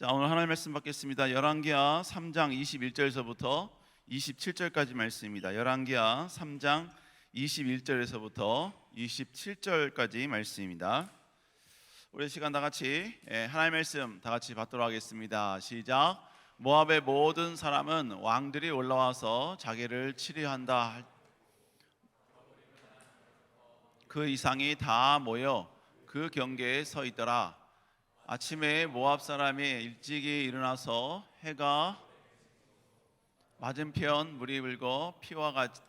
자, 오늘 하나님 말씀 받겠습니다. 열왕기하 3장 21절에서부터 27절까지 말씀입니다. 열왕기하 3장 21절에서부터 27절까지 말씀입니다. 우리 시간 다 같이 하나님 말씀 다 같이 받도록 하겠습니다. 시작. 모압의 모든 사람은 왕들이 올라와서 자기를 치료한다. 그 이상이 다 모여 그 경계에 서 있더라. 아침에 모압 사람이 일찍이 일어나서 해가 맞은편 물이 불고 피와 같이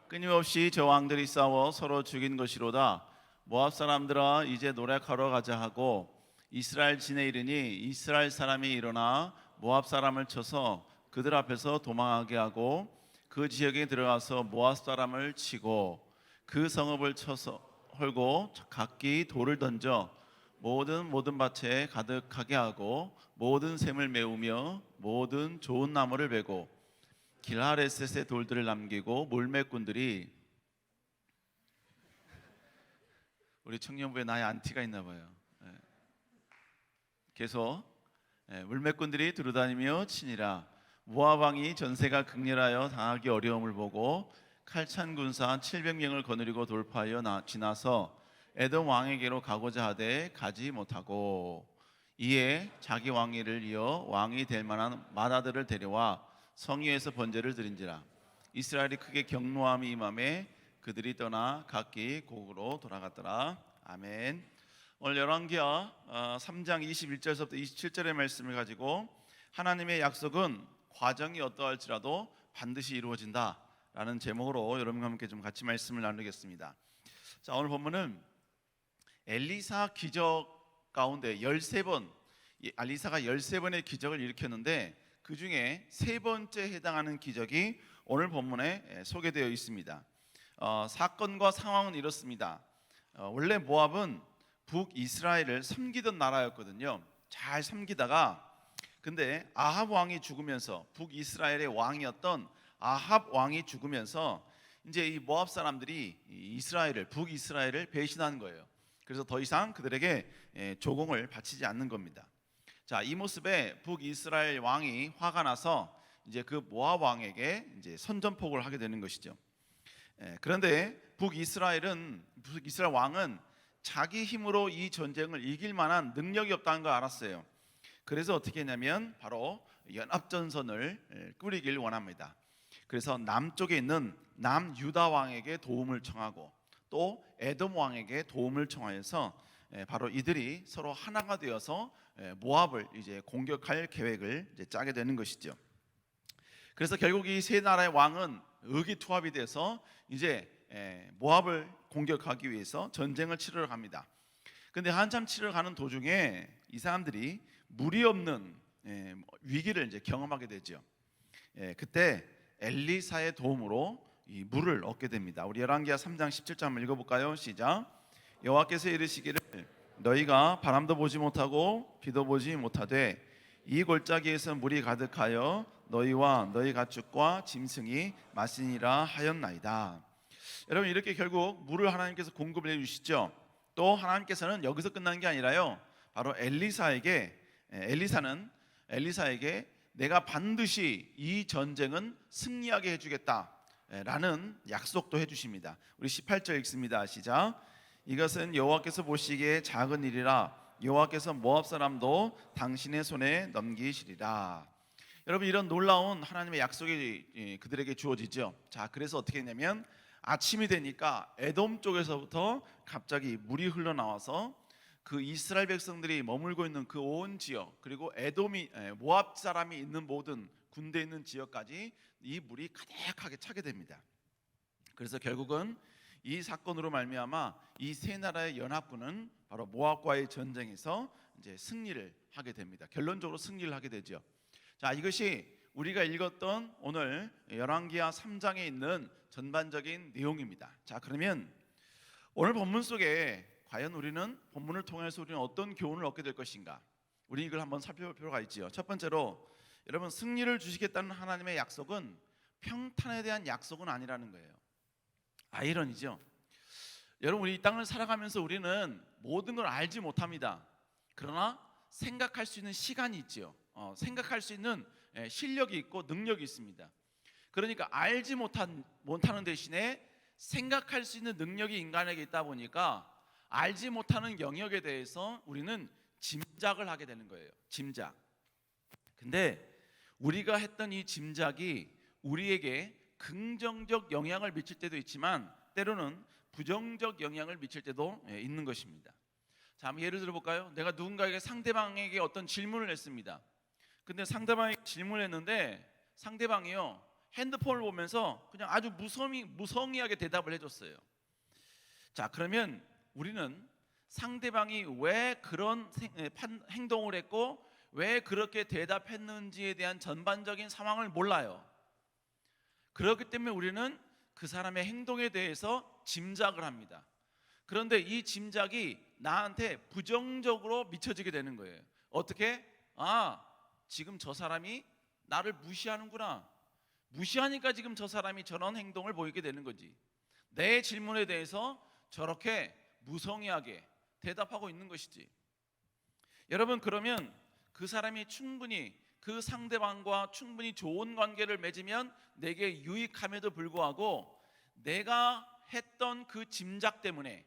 끊임없이 저 왕들이 싸워 서로 죽인 것이로다. 모압 사람들아 이제 노력하러 가자 하고 이스라엘 진에 이르니 이스라엘 사람이 일어나 모압 사람을 쳐서 그들 앞에서 도망하게 하고 그 지역에 들어가서 모압 사람을 치고 그 성읍을 쳐서 헐고 각기 돌을 던져 모든 밭에 가득하게 하고 모든 샘을 메우며 모든 좋은 나무를 베고 길하레셋의 돌들을 남기고 물매꾼들이 우리 청년부에 나의 안티가 있나 봐요. 계속 물매꾼들이 두루다니며 치니라. 모압 왕이 전세가 극렬하여 당하기 어려움을 보고 칼찬 군사 700명을 거느리고 돌파하여 지나서 에돔 왕에게로 가고자 하되 가지 못하고 이에 자기 왕위를 이어 왕이 될 만한 마다들을 데려와 성위에서 번제를 드린지라. 이스라엘이 크게 경노함이 임함에 그들이 떠나 각기 고국으로 돌아갔더라. 아멘. 오늘 열왕기하 3장 21절에서부터 27절의 말씀을 가지고 하나님의 약속은 과정이 어떠할지라도 반드시 이루어진다 라는 제목으로 여러분과 함께 좀 같이 말씀을 나누겠습니다. 자, 오늘 본문은 엘리사 기적 가운데 13번, 엘리사가 13번의 기적을 일으켰는데 그 중에 세 번째 해당하는 기적이 오늘 본문에 소개되어 있습니다. 사건과 상황은 이렇습니다. 원래 모압은 북이스라엘을 섬기던 나라였거든요. 잘 섬기다가 근데 아합 왕이 죽으면서 북이스라엘의 왕이었던 아합 왕이 죽으면서 이제 이 모압 사람들이 북이스라엘을 배신한 거예요. 그래서 더 이상 그들에게 조공을 바치지 않는 겁니다. 자, 이 모습에 북이스라엘 왕이 화가 나서 이제 그 모압 왕에게 이제 선전포고를 하게 되는 것이죠. 그런데 북이스라엘 왕은 자기 힘으로 이 전쟁을 이길 만한 능력이 없다는 걸 알았어요. 그래서 어떻게 했냐면 바로 연합전선을 꾸리길 원합니다. 그래서 남쪽에 있는 남유다 왕에게 도움을 청하고 또 에돔 왕에게 도움을 청하여서 바로 이들이 서로 하나가 되어서 모압을 이제 공격할 계획을 이제 짜게 되는 것이죠. 그래서 결국 이 세 나라의 왕은 의기투합이 돼서 이제 모압을 공격하기 위해서 전쟁을 치르러 갑니다. 근데 한참 치르러 가는 도중에 이 사람들이 물이 없는 위기를 이제 경험하게 되죠. 그때 엘리사의 도움으로 이 물을 얻게 됩니다. 우리 열왕기하 3장 17절 한번 읽어볼까요? 시작. 여호와께서 이르시기를 너희가 바람도 보지 못하고 비도 보지 못하되 이 골짜기에서 물이 가득하여 너희와 너희 가축과 짐승이 마시니라 하였나이다. 여러분, 이렇게 결국 물을 하나님께서 공급을 해주시죠. 또 하나님께서는 여기서 끝난 게 아니라요, 바로 엘리사에게 내가 반드시 이 전쟁은 승리하게 해주겠다라는 약속도 해주십니다. 우리 18절 읽습니다. 시작. 이것은 여호와께서 보시기에 작은 일이라 여호와께서 모압 사람도 당신의 손에 넘기시리라. 여러분, 이런 놀라운 하나님의 약속이 그들에게 주어지죠. 자, 그래서 어떻게 했냐면 아침이 되니까 에돔 쪽에서부터 갑자기 물이 흘러나와서 그 이스라엘 백성들이 머물고 있는 그 온 지역, 그리고 모압 사람이 있는 모든 군대 있는 지역까지 이 물이 가득하게 차게 됩니다. 그래서 결국은 이 사건으로 말미암아 이 세 나라의 연합군은 바로 모압과의 전쟁에서 이제 승리를 하게 됩니다. 결론적으로 승리를 하게 되죠. 자, 이것이 우리가 읽었던 오늘 열왕기하 3장에 있는 전반적인 내용입니다. 자, 그러면 오늘 본문 속에 과연 우리는 본문을 통해서 우리는 어떤 교훈을 얻게 될 것인가? 우리 이걸 한번 살펴볼 필요가 있지요. 첫 번째로, 여러분, 승리를 주시겠다는 하나님의 약속은 평탄에 대한 약속은 아니라는 거예요. 아이러니죠. 여러분, 우리 이 땅을 살아가면서 우리는 모든 걸 알지 못합니다. 그러나 생각할 수 있는 시간이 있죠. 생각할 수 있는 실력이 있고 능력이 있습니다. 그러니까 알지 못하는 대신에 생각할 수 있는 능력이 인간에게 있다 보니까 알지 못하는 영역에 대해서 우리는 짐작을 하게 되는 거예요. 짐작. 근데 우리가 했던 이 짐작이 우리에게 긍정적 영향을 미칠 때도 있지만 때로는 부정적 영향을 미칠 때도 있는 것입니다. 자, 한번 예를 들어 볼까요? 내가 누군가에게 상대방에게 어떤 질문을 했습니다. 근데 상대방이 질문을 했는데 상대방이요 핸드폰을 보면서 그냥 아주 무성의하게 대답을 해줬어요. 자, 그러면 우리는 상대방이 왜 그런 행동을 했고 왜 그렇게 대답했는지에 대한 전반적인 상황을 몰라요. 그렇기 때문에 우리는 그 사람의 행동에 대해서 짐작을 합니다. 그런데 이 짐작이 나한테 부정적으로 미쳐지게 되는 거예요. 어떻게? 지금 저 사람이 나를 무시하는구나. 무시하니까 지금 저 사람이 저런 행동을 보이게 되는 거지. 내 질문에 대해서 저렇게 무성의하게 대답하고 있는 것이지. 여러분, 그러면 그 사람이 충분히 그 상대방과 충분히 좋은 관계를 맺으면 내게 유익함에도 불구하고 내가 했던 그 짐작 때문에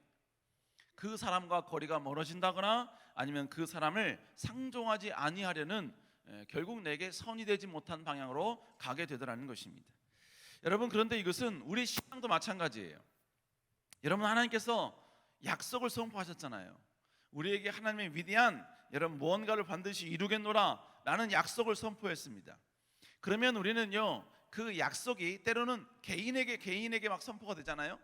그 사람과 거리가 멀어진다거나 아니면 그 사람을 상종하지 아니하려는 결국 내게 선이 되지 못한 방향으로 가게 되더라는 것입니다. 여러분, 그런데 이것은 우리 신앙도 마찬가지예요. 여러분, 하나님께서 약속을 선포하셨잖아요. 우리에게 하나님의 위대한 여러분 무언가를 반드시 이루겠노라 라는 약속을 선포했습니다. 그러면 우리는요 그 약속이 때로는 개인에게 막 선포가 되잖아요.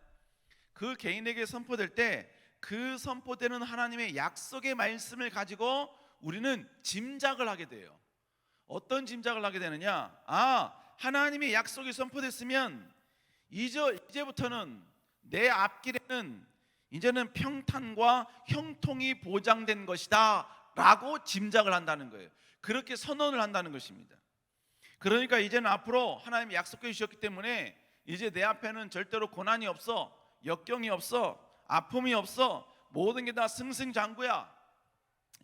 그 개인에게 선포될 때 그 선포되는 하나님의 약속의 말씀을 가지고 우리는 짐작을 하게 돼요. 어떤 짐작을 하게 되느냐? 하나님의 약속이 선포됐으면 이제부터는 내 앞길에는 이제는 평탄과 형통이 보장된 것이다 라고 짐작을 한다는 거예요. 그렇게 선언을 한다는 것입니다. 그러니까 이제는 앞으로 하나님이 약속해 주셨기 때문에 이제 내 앞에는 절대로 고난이 없어, 역경이 없어, 아픔이 없어, 모든 게 다 승승장구야.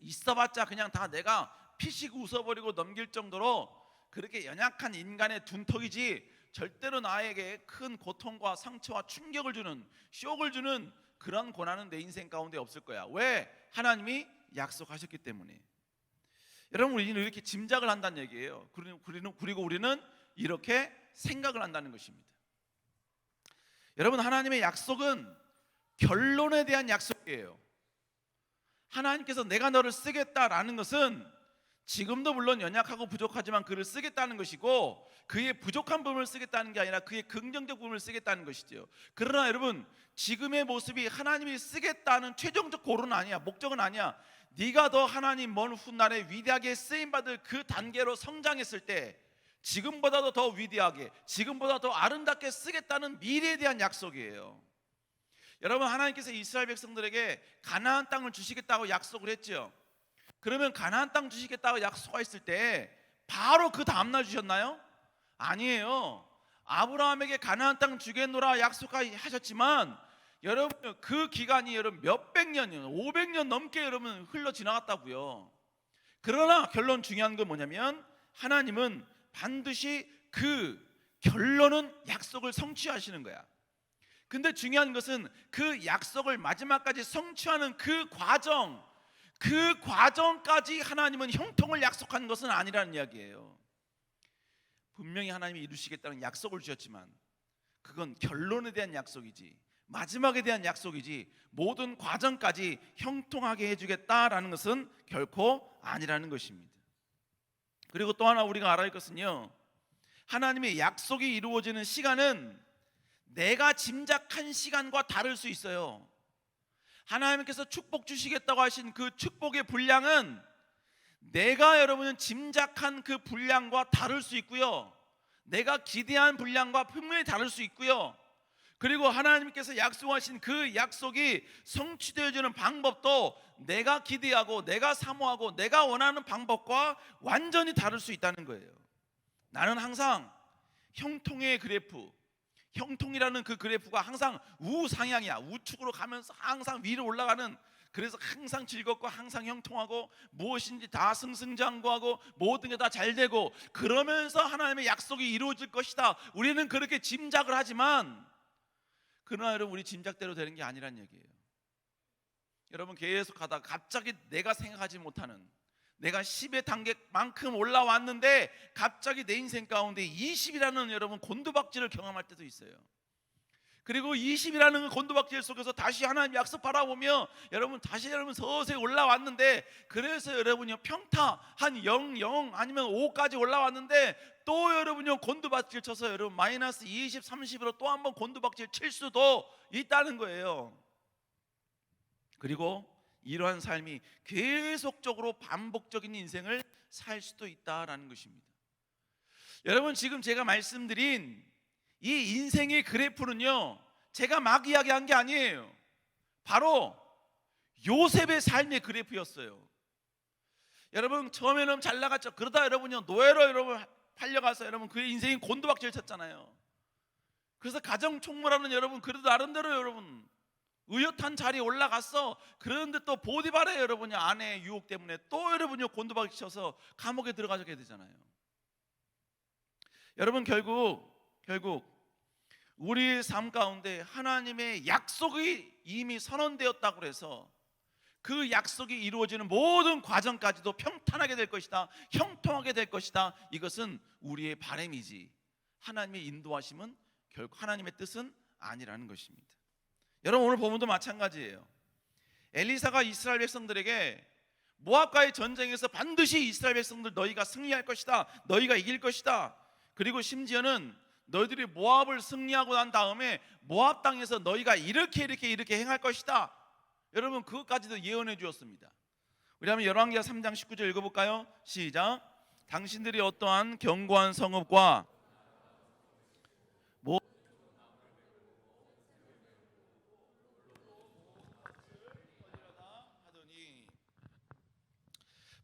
있어봤자 그냥 다 내가 피식 웃어버리고 넘길 정도로 그렇게 연약한 인간의 둔턱이지 절대로 나에게 큰 고통과 상처와 충격을 주는, 쇼크를 주는 그런 고난은 내 인생 가운데 없을 거야. 왜? 하나님이 약속하셨기 때문에. 여러분, 우리는 이렇게 짐작을 한다는 얘기예요. 그리고 우리는 이렇게 생각을 한다는 것입니다. 여러분, 하나님의 약속은 결론에 대한 약속이에요. 하나님께서 내가 너를 쓰겠다라는 것은 지금도 물론 연약하고 부족하지만 그를 쓰겠다는 것이고 그의 부족한 부분을 쓰겠다는 게 아니라 그의 긍정적 부분을 쓰겠다는 것이죠. 그러나 여러분, 지금의 모습이 하나님이 쓰겠다는 최종적 고로는 아니야. 목적은 아니야. 네가 더 하나님 먼 훗날에 위대하게 쓰임받을 그 단계로 성장했을 때 지금보다도 더 위대하게, 지금보다 더 아름답게 쓰겠다는 미래에 대한 약속이에요. 여러분, 하나님께서 이스라엘 백성들에게 가나안 땅을 주시겠다고 약속을 했죠. 그러면 가나안 땅 주시겠다고 약속했을 때 바로 그 다음날 주셨나요? 아니에요. 아브라함에게 가나안 땅 주겠노라 약속하셨지만 여러분, 그 기간이 여러분 몇백 년이요, 500년 넘게 여러분 흘러 지나갔다고요. 그러나 결론 중요한 건 뭐냐면 하나님은 반드시 그 결론은 약속을 성취하시는 거야. 근데 중요한 것은 그 약속을 마지막까지 성취하는 그 과정까지 하나님은 형통을 약속한 것은 아니라는 이야기예요. 분명히 하나님이 이루시겠다는 약속을 주셨지만 그건 결론에 대한 약속이지, 마지막에 대한 약속이지, 모든 과정까지 형통하게 해주겠다라는 것은 결코 아니라는 것입니다. 그리고 또 하나 우리가 알아야 할 것은요, 하나님의 약속이 이루어지는 시간은 내가 짐작한 시간과 다를 수 있어요. 하나님께서 축복 주시겠다고 하신 그 축복의 분량은 내가 여러분은 짐작한 그 분량과 다를 수 있고요, 내가 기대한 분량과 분명히 다를 수 있고요, 그리고 하나님께서 약속하신 그 약속이 성취되어지는 방법도 내가 기대하고 내가 사모하고 내가 원하는 방법과 완전히 다를 수 있다는 거예요. 나는 항상 형통의 그래프, 형통이라는 그 그래프가 항상 우상향이야. 우측으로 가면서 항상 위로 올라가는 그래서 항상 즐겁고 항상 형통하고 무엇인지 다 승승장구하고 모든 게 다 잘 되고 그러면서 하나님의 약속이 이루어질 것이다. 우리는 그렇게 짐작을 하지만 그러나 여러분, 우리 짐작대로 되는 게 아니란 얘기예요. 여러분, 계속 가다가 갑자기 내가 생각하지 못하는, 내가 10의 단계만큼 올라왔는데 갑자기 내 인생 가운데 20이라는 여러분 곤두박질을 경험할 때도 있어요. 그리고 20이라는 곤두박질 속에서 다시 하나님 약속 바라보며 다시 여러분 서서히 올라왔는데, 그래서 여러분요 평타 한 0 아니면 5까지 올라왔는데 또 여러분요 곤두박질 쳐서 여러분 마이너스 20, 30으로 또 한번 곤두박질 칠 수도 있다는 거예요. 그리고 이러한 삶이 계속적으로 반복적인 인생을 살 수도 있다라는 것입니다. 여러분, 지금 제가 말씀드린 이 인생의 그래프는요 제가 막 이야기한 게 아니에요. 바로 요셉의 삶의 그래프였어요. 여러분, 처음에는 잘 나갔죠. 그러다 여러분요 노예로 여러분 팔려가서 여러분 그의 인생이 곤두박질 쳤잖아요. 그래서 가정 총무라는 여러분 그래도 나름대로 여러분 의젓한 자리에 올라갔어. 그런데 또 보디발의 여러분이 아내의 유혹 때문에 또 여러분요 곤두박질 쳐서 감옥에 들어가게 되잖아요. 여러분, 결국 우리의 삶 가운데 하나님의 약속이 이미 선언되었다고 해서 그 약속이 이루어지는 모든 과정까지도 평탄하게 될 것이다, 형통하게 될 것이다, 이것은 우리의 바람이지 하나님의 인도하심은 결국 하나님의 뜻은 아니라는 것입니다. 여러분, 오늘 본문도 마찬가지예요. 엘리사가 이스라엘 백성들에게 모압과의 전쟁에서 반드시 이스라엘 백성들 너희가 승리할 것이다, 너희가 이길 것이다, 그리고 심지어는 너희들이 모압을 승리하고 난 다음에 모압 땅에서 너희가 이렇게 행할 것이다, 여러분 그것까지도 예언해 주었습니다. 우리 한번 열왕기하 3장 19절 읽어볼까요? 시작. 당신들이 어떠한 견고한 성읍과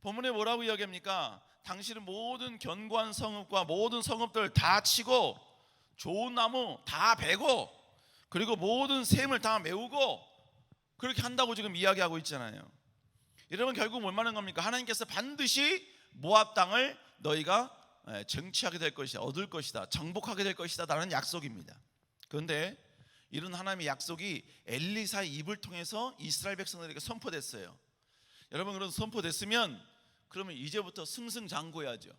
본문에 뭐라고 이야기합니까? 당신은 모든 견고한 성읍과 모든 성읍들 다 치고 좋은 나무 다 베고 그리고 모든 샘을 다 메우고 그렇게 한다고 지금 이야기하고 있잖아요. 여러분, 결국 뭘 말하는 겁니까? 하나님께서 반드시 모압 땅을 너희가 정취하게 될 것이다, 얻을 것이다, 정복하게 될 것이다 라는 약속입니다. 그런데 이런 하나님의 약속이 엘리사의 입을 통해서 이스라엘 백성들에게 선포됐어요. 여러분, 그런 선포됐으면 그러면 이제부터 승승장구해야죠.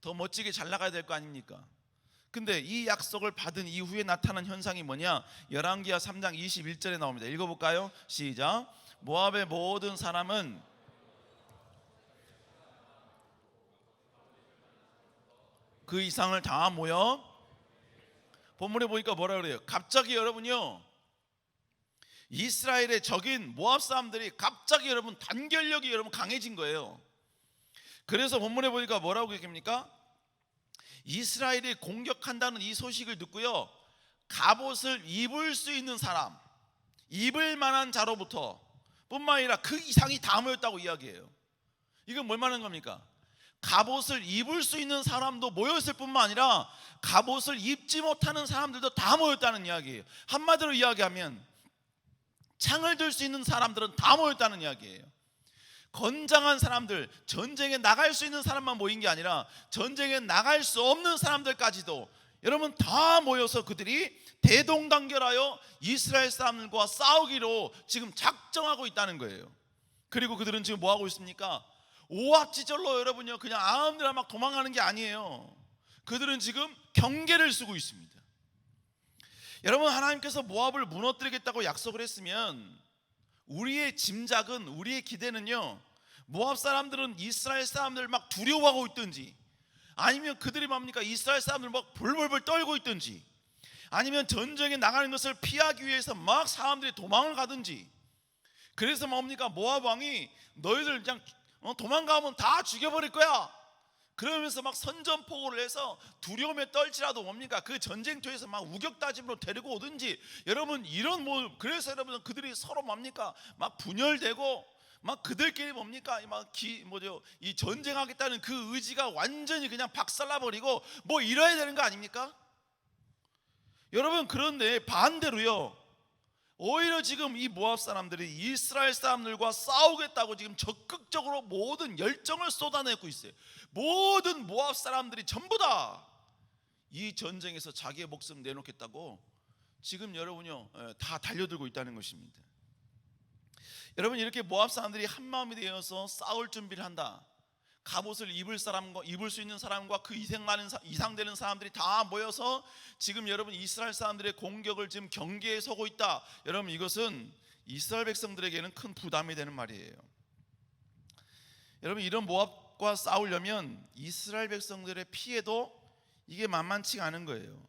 더 멋지게 잘 나가야 될 거 아닙니까? 근데 이 약속을 받은 이후에 나타난 현상이 뭐냐? 열왕기하 3장 21절에 나옵니다. 읽어볼까요? 시작. 모압의 모든 사람은 그 이상을 다 모여, 본문에 보니까 뭐라 그래요? 갑자기 여러분요 이스라엘의 적인 모압 사람들이 갑자기 여러분 단결력이 여러분 강해진 거예요. 그래서 본문에 보니까 뭐라고 얘기합니까? 이스라엘이 공격한다는 이 소식을 듣고요 갑옷을 입을 수 있는 사람, 입을 만한 자로부터 뿐만 아니라 그 이상이 다 모였다고 이야기해요. 이건 뭘 말하는 겁니까? 갑옷을 입을 수 있는 사람도 모였을 뿐만 아니라 갑옷을 입지 못하는 사람들도 다 모였다는 이야기예요. 한마디로 이야기하면 창을 들 수 있는 사람들은 다 모였다는 이야기예요. 건장한 사람들, 전쟁에 나갈 수 있는 사람만 모인 게 아니라 전쟁에 나갈 수 없는 사람들까지도 여러분 다 모여서 그들이 대동단결하여 이스라엘 사람들과 싸우기로 지금 작정하고 있다는 거예요. 그리고 그들은 지금 뭐 하고 있습니까? 오합지졸로 여러분요 그냥 아무데나 막 도망가는 게 아니에요. 그들은 지금 경계를 쓰고 있습니다. 여러분, 하나님께서 모압을 무너뜨리겠다고 약속을 했으면 우리의 짐작은, 우리의 기대는요 모압 사람들은 이스라엘 사람들을 막 두려워하고 있든지, 아니면 그들이 뭡니까 이스라엘 사람들 막 벌벌벌 떨고 있든지, 아니면 전쟁에 나가는 것을 피하기 위해서 막 사람들이 도망을 가든지, 그래서 뭡니까 모압 왕이 너희들 그냥 도망가면 다 죽여버릴 거야 그러면서 막 선전포고를 해서 두려움에 떨지라도 뭡니까 그 전쟁터에서 막 우격다짐으로 데리고 오든지, 여러분 이런 그래서 여러분 그들이 서로 뭡니까 막 분열되고 막 그들끼리 뭡니까 이 전쟁하겠다는 그 의지가 완전히 그냥 박살나버리고 뭐 이래야 되는 거 아닙니까? 여러분, 그런데 반대로요 오히려 지금 이 모압 사람들이 이스라엘 사람들과 싸우겠다고 지금 적극적으로 모든 열정을 쏟아내고 있어요. 모든 모압 사람들이 전부 다 이 전쟁에서 자기의 목숨 내놓겠다고 지금 여러분요 다 달려들고 있다는 것입니다. 여러분, 이렇게 모압 사람들이 한 마음이 되어서 싸울 준비를 한다. 갑옷을 입을 사람과 입을 수 있는 사람과 그 이상되는 사람들이 다 모여서 지금 여러분 이스라엘 사람들의 공격을 지금 경계에 서고 있다. 여러분, 이것은 이스라엘 백성들에게는 큰 부담이 되는 말이에요. 여러분, 이런 모압과 싸우려면 이스라엘 백성들의 피해도 이게 만만치가 않은 거예요.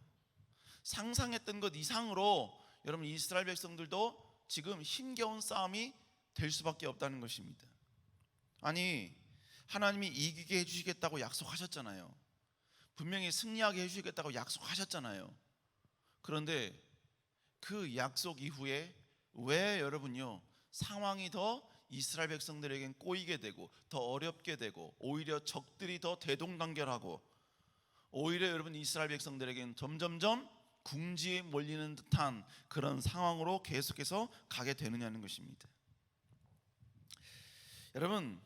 상상했던 것 이상으로 여러분 이스라엘 백성들도 지금 힘겨운 싸움이 될 수밖에 없다는 것입니다. 아니, 하나님이 이기게 해주시겠다고 약속하셨잖아요. 분명히 승리하게 해주시겠다고 약속하셨잖아요. 그런데 그 약속 이후에 왜 여러분요 상황이 더 이스라엘 백성들에겐 꼬이게 되고 더 어렵게 되고 오히려 적들이 더 대동단결하고 오히려 여러분 이스라엘 백성들에겐 점점점 궁지에 몰리는 듯한 그런 상황으로 계속해서 가게 되느냐는 것입니다. 여러분,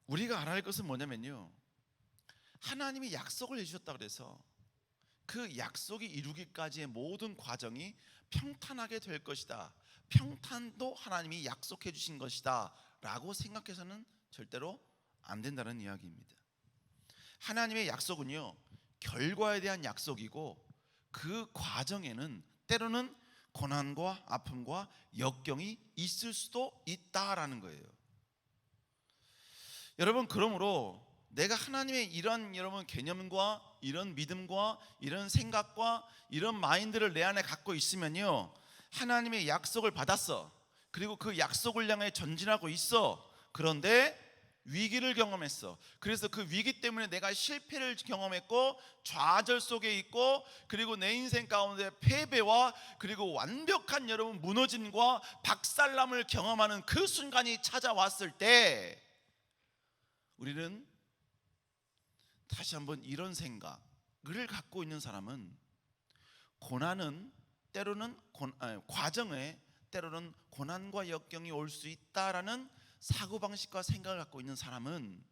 우리가 알아야 할 것은 뭐냐면요, 하나님이 약속을 해주셨다 그래서 그 약속이 이루기까지의 모든 과정이 평탄하게 될 것이다, 평탄도 하나님이 약속해 주신 것이다 라고 생각해서는 절대로 안 된다는 이야기입니다. 하나님의 약속은요 결과에 대한 약속이고 그 과정에는 때로는 고난과 아픔과 역경이 있을 수도 있다라는 거예요. 여러분, 그러므로 내가 하나님의 이런 여러분 개념과 이런 믿음과 이런 생각과 이런 마인드를 내 안에 갖고 있으면요 하나님의 약속을 받았어. 그리고 그 약속을 향해 전진하고 있어. 그런데 위기를 경험했어. 그래서 그 위기 때문에 내가 실패를 경험했고 좌절 속에 있고 그리고 내 인생 가운데 패배와 그리고 완벽한 여러분 무너짐과 박살남을 경험하는 그 순간이 찾아왔을 때 우리는 다시 한번 이런 생각을 갖고 있는 사람은 고난은 때로는 과정에 때로는 고난과 역경이 올 수 있다라는 사고방식과 생각을 갖고 있는 사람은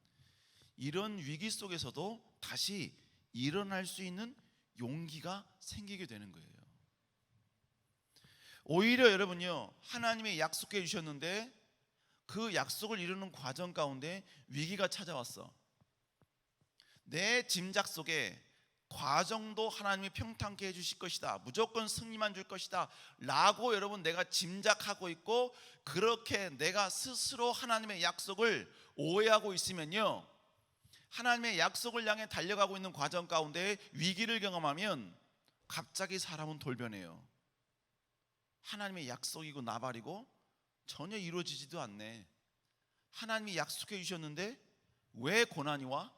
이런 위기 속에서도 다시 일어날 수 있는 용기가 생기게 되는 거예요. 오히려 여러분요 하나님의 약속해 주셨는데 그 약속을 이루는 과정 가운데 위기가 찾아왔어. 내 짐작 속에 과정도 하나님이 평탄케 해주실 것이다, 무조건 승리만 줄 것이다 라고 여러분 내가 짐작하고 있고 그렇게 내가 스스로 하나님의 약속을 오해하고 있으면요 하나님의 약속을 향해 달려가고 있는 과정 가운데 위기를 경험하면 갑자기 사람은 돌변해요. 하나님의 약속이고 나발이고 전혀 이루어지지도 않네. 하나님이 약속해 주셨는데 왜 고난이 와?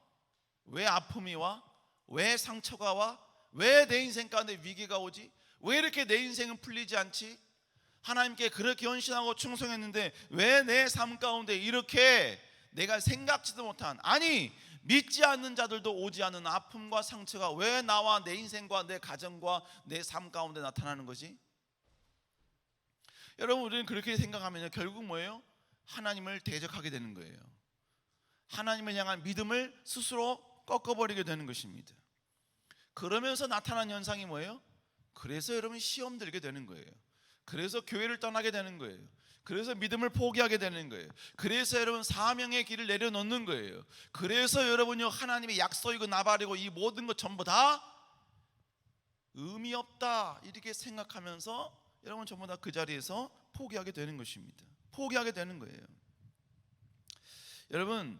왜 아픔이 와? 왜 상처가 와? 왜 내 인생 가운데 위기가 오지? 왜 이렇게 내 인생은 풀리지 않지? 하나님께 그렇게 헌신하고 충성했는데 왜 내 삶 가운데 이렇게 내가 생각지도 못한, 아니 믿지 않는 자들도 오지 않는 아픔과 상처가 왜 나와 내 인생과 내 가정과 내 삶 가운데 나타나는 거지? 여러분, 우리는 그렇게 생각하면 결국 뭐예요? 하나님을 대적하게 되는 거예요. 하나님을 향한 믿음을 스스로 꺾어버리게 되는 것입니다. 그러면서 나타난 현상이 뭐예요? 그래서 여러분 시험 들게 되는 거예요. 그래서 교회를 떠나게 되는 거예요. 그래서 믿음을 포기하게 되는 거예요. 그래서 여러분 사명의 길을 내려놓는 거예요. 그래서 여러분요 하나님의 약속이고 나발이고 이 모든 것 전부 다 의미 없다 이렇게 생각하면서 여러분 전부 다 그 자리에서 포기하게 되는 것입니다. 포기하게 되는 거예요. 여러분,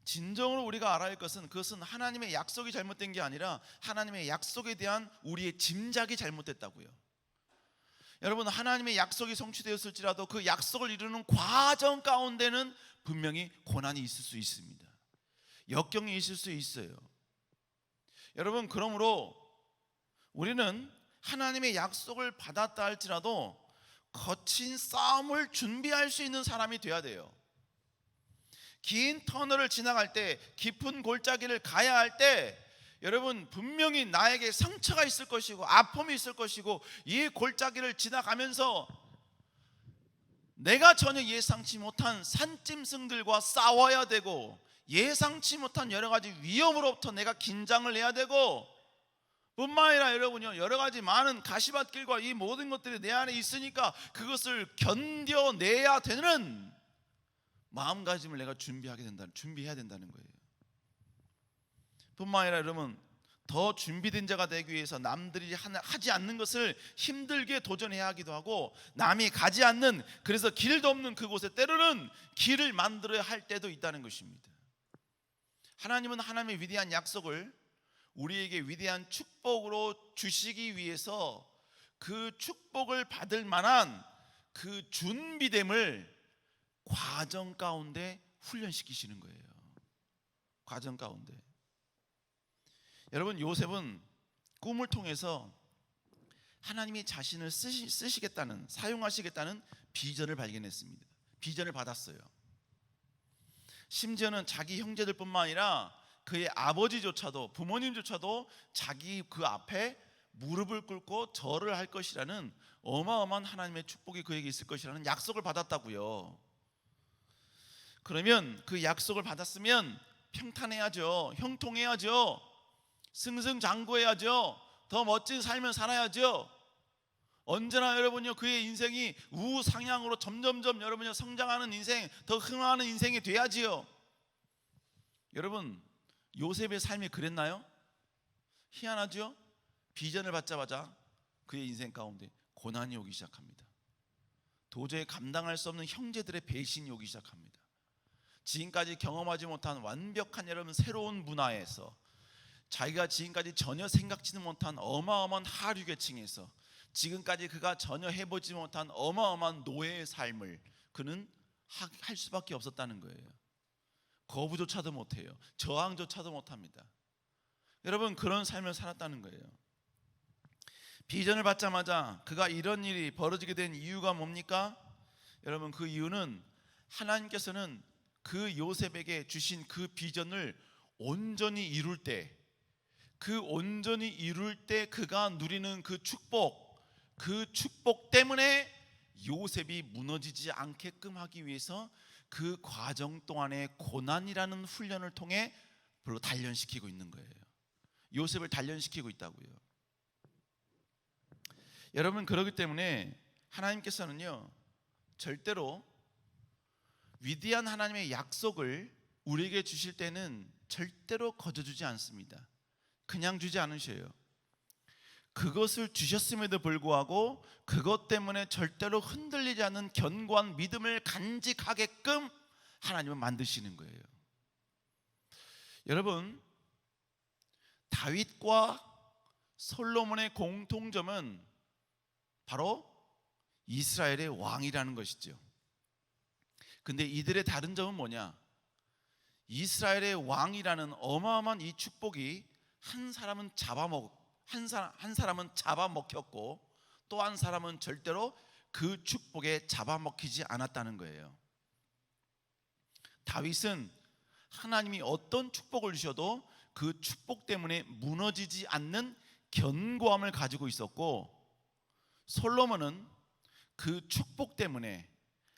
진정으로 우리가 알아야 할 것은 그것은 하나님의 약속이 잘못된 게 아니라 하나님의 약속에 대한 우리의 짐작이 잘못됐다고요. 여러분, 하나님의 약속이 성취되었을지라도 그 약속을 이루는 과정 가운데는 분명히 고난이 있을 수 있습니다. 역경이 있을 수 있어요. 여러분, 그러므로 우리는 하나님의 약속을 받았다 할지라도 거친 싸움을 준비할 수 있는 사람이 되어야 돼요. 긴 터널을 지나갈 때, 깊은 골짜기를 가야 할 때 여러분 분명히 나에게 상처가 있을 것이고 아픔이 있을 것이고 이 골짜기를 지나가면서 내가 전혀 예상치 못한 산짐승들과 싸워야 되고 예상치 못한 여러 가지 위험으로부터 내가 긴장을 해야 되고 뿐만 아니라 여러분요, 여러 가지 많은 가시밭길과 이 모든 것들이 내 안에 있으니까 그것을 견뎌내야 되는 마음가짐을 내가 준비해야 된다는 거예요. 뿐만 아니라 여러분, 더 준비된 자가 되기 위해서 남들이 하지 않는 것을 힘들게 도전해야 하기도 하고, 남이 가지 않는, 그래서 길도 없는 그곳에 때로는 길을 만들어야 할 때도 있다는 것입니다. 하나님은 하나님의 위대한 약속을 우리에게 위대한 축복으로 주시기 위해서 그 축복을 받을 만한 그 준비됨을 과정 가운데 훈련시키시는 거예요. 과정 가운데. 여러분, 요셉은 꿈을 통해서 하나님이 자신을 쓰시겠다는, 사용하시겠다는 비전을 발견했습니다. 비전을 받았어요. 심지어는 자기 형제들뿐만 아니라 그의 아버지조차도, 부모님조차도 자기 그 앞에 무릎을 꿇고 절을 할 것이라는 어마어마한 하나님의 축복이 그에게 있을 것이라는 약속을 받았다고요. 그러면 그 약속을 받았으면 평탄해야죠. 형통해야죠. 승승장구해야죠. 더 멋진 삶을 살아야죠. 언제나 여러분요, 그의 인생이 우상향으로 점점점 여러분요 성장하는 인생, 더 흥하는 인생이 돼야지요. 여러분, 요셉의 삶이 그랬나요? 희한하죠? 비전을 받자마자 그의 인생 가운데 고난이 오기 시작합니다. 도저히 감당할 수 없는 형제들의 배신이 오기 시작합니다. 지금까지 경험하지 못한 완벽한 여러분 새로운 문화에서, 자기가 지금까지 전혀 생각지도 못한 어마어마한 하류계층에서, 지금까지 그가 전혀 해보지 못한 어마어마한 노예의 삶을 그는 할 수밖에 없었다는 거예요. 거부조차도 못해요. 저항조차도 못합니다. 여러분, 그런 삶을 살았다는 거예요. 비전을 받자마자 그가 이런 일이 벌어지게 된 이유가 뭡니까? 여러분, 그 이유는 하나님께서는 그 요셉에게 주신 그 비전을 온전히 이룰 때, 온전히 이룰 때 그가 누리는 그 축복 때문에 요셉이 무너지지 않게끔 하기 위해서 그 과정 동안의 고난이라는 훈련을 통해 별로 단련시키고 있는 거예요. 요셉을 단련시키고 있다고요. 여러분, 그렇기 때문에 하나님께서는요, 절대로 위대한 하나님의 약속을 우리에게 주실 때는 절대로 거저주지 않습니다. 그냥 주지 않으셔요. 그것을 주셨음에도 불구하고 그것 때문에 절대로 흔들리지 않는 견고한 믿음을 간직하게끔 하나님은 만드시는 거예요. 여러분, 다윗과 솔로몬의 공통점은 바로 이스라엘의 왕이라는 것이죠. 근데 이들의 다른 점은 뭐냐? 이스라엘의 왕이라는 어마어마한 이 축복이 한 사람은 잡아먹혔고 또 한 사람은 절대로 그 축복에 잡아먹히지 않았다는 거예요. 다윗은 하나님이 어떤 축복을 주셔도 그 축복 때문에 무너지지 않는 견고함을 가지고 있었고, 솔로몬은 그 축복 때문에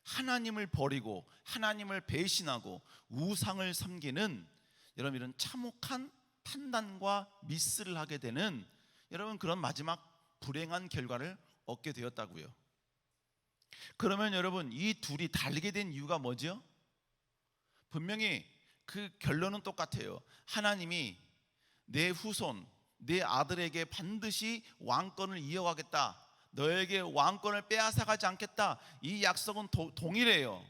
하나님을 버리고 하나님을 배신하고 우상을 섬기는, 여러분, 이런 참혹한 판단과 미스를 하게 되는, 여러분, 그런 마지막 불행한 결과를 얻게 되었다고요. 그러면 여러분, 이 둘이 다르게 된 이유가 뭐죠? 분명히 그 결론은 똑같아요. 하나님이 내 후손, 내 아들에게 반드시 왕권을 이어가겠다, 너에게 왕권을 빼앗아가지 않겠다, 이 약속은 동일해요.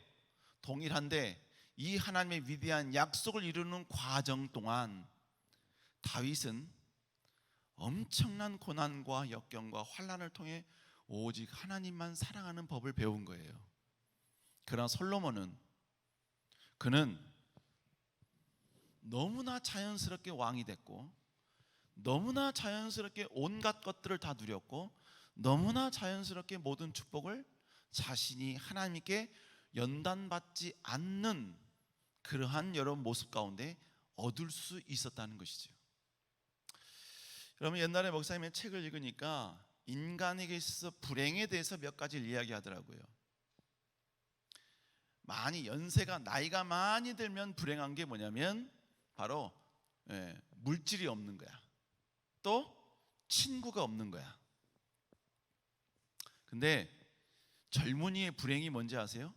동일한데 이 하나님의 위대한 약속을 이루는 과정 동안 다윗은 엄청난 고난과 역경과 환난을 통해 오직 하나님만 사랑하는 법을 배운 거예요. 그러나 솔로몬은, 그는 너무나 자연스럽게 왕이 됐고, 너무나 자연스럽게 온갖 것들을 다 누렸고, 너무나 자연스럽게 모든 축복을 자신이 하나님께 연단받지 않는 그러한 여러 모습 가운데 얻을 수 있었다는 것이죠. 여러분, 옛날에 목사님의 책을 읽으니까 인간에게 있어서 불행에 대해서 몇 가지를 이야기하더라고요. 나이가 많이 들면 불행한 게 뭐냐면 바로 물질이 없는 거야. 또 친구가 없는 거야. 근데 젊은이의 불행이 뭔지 아세요?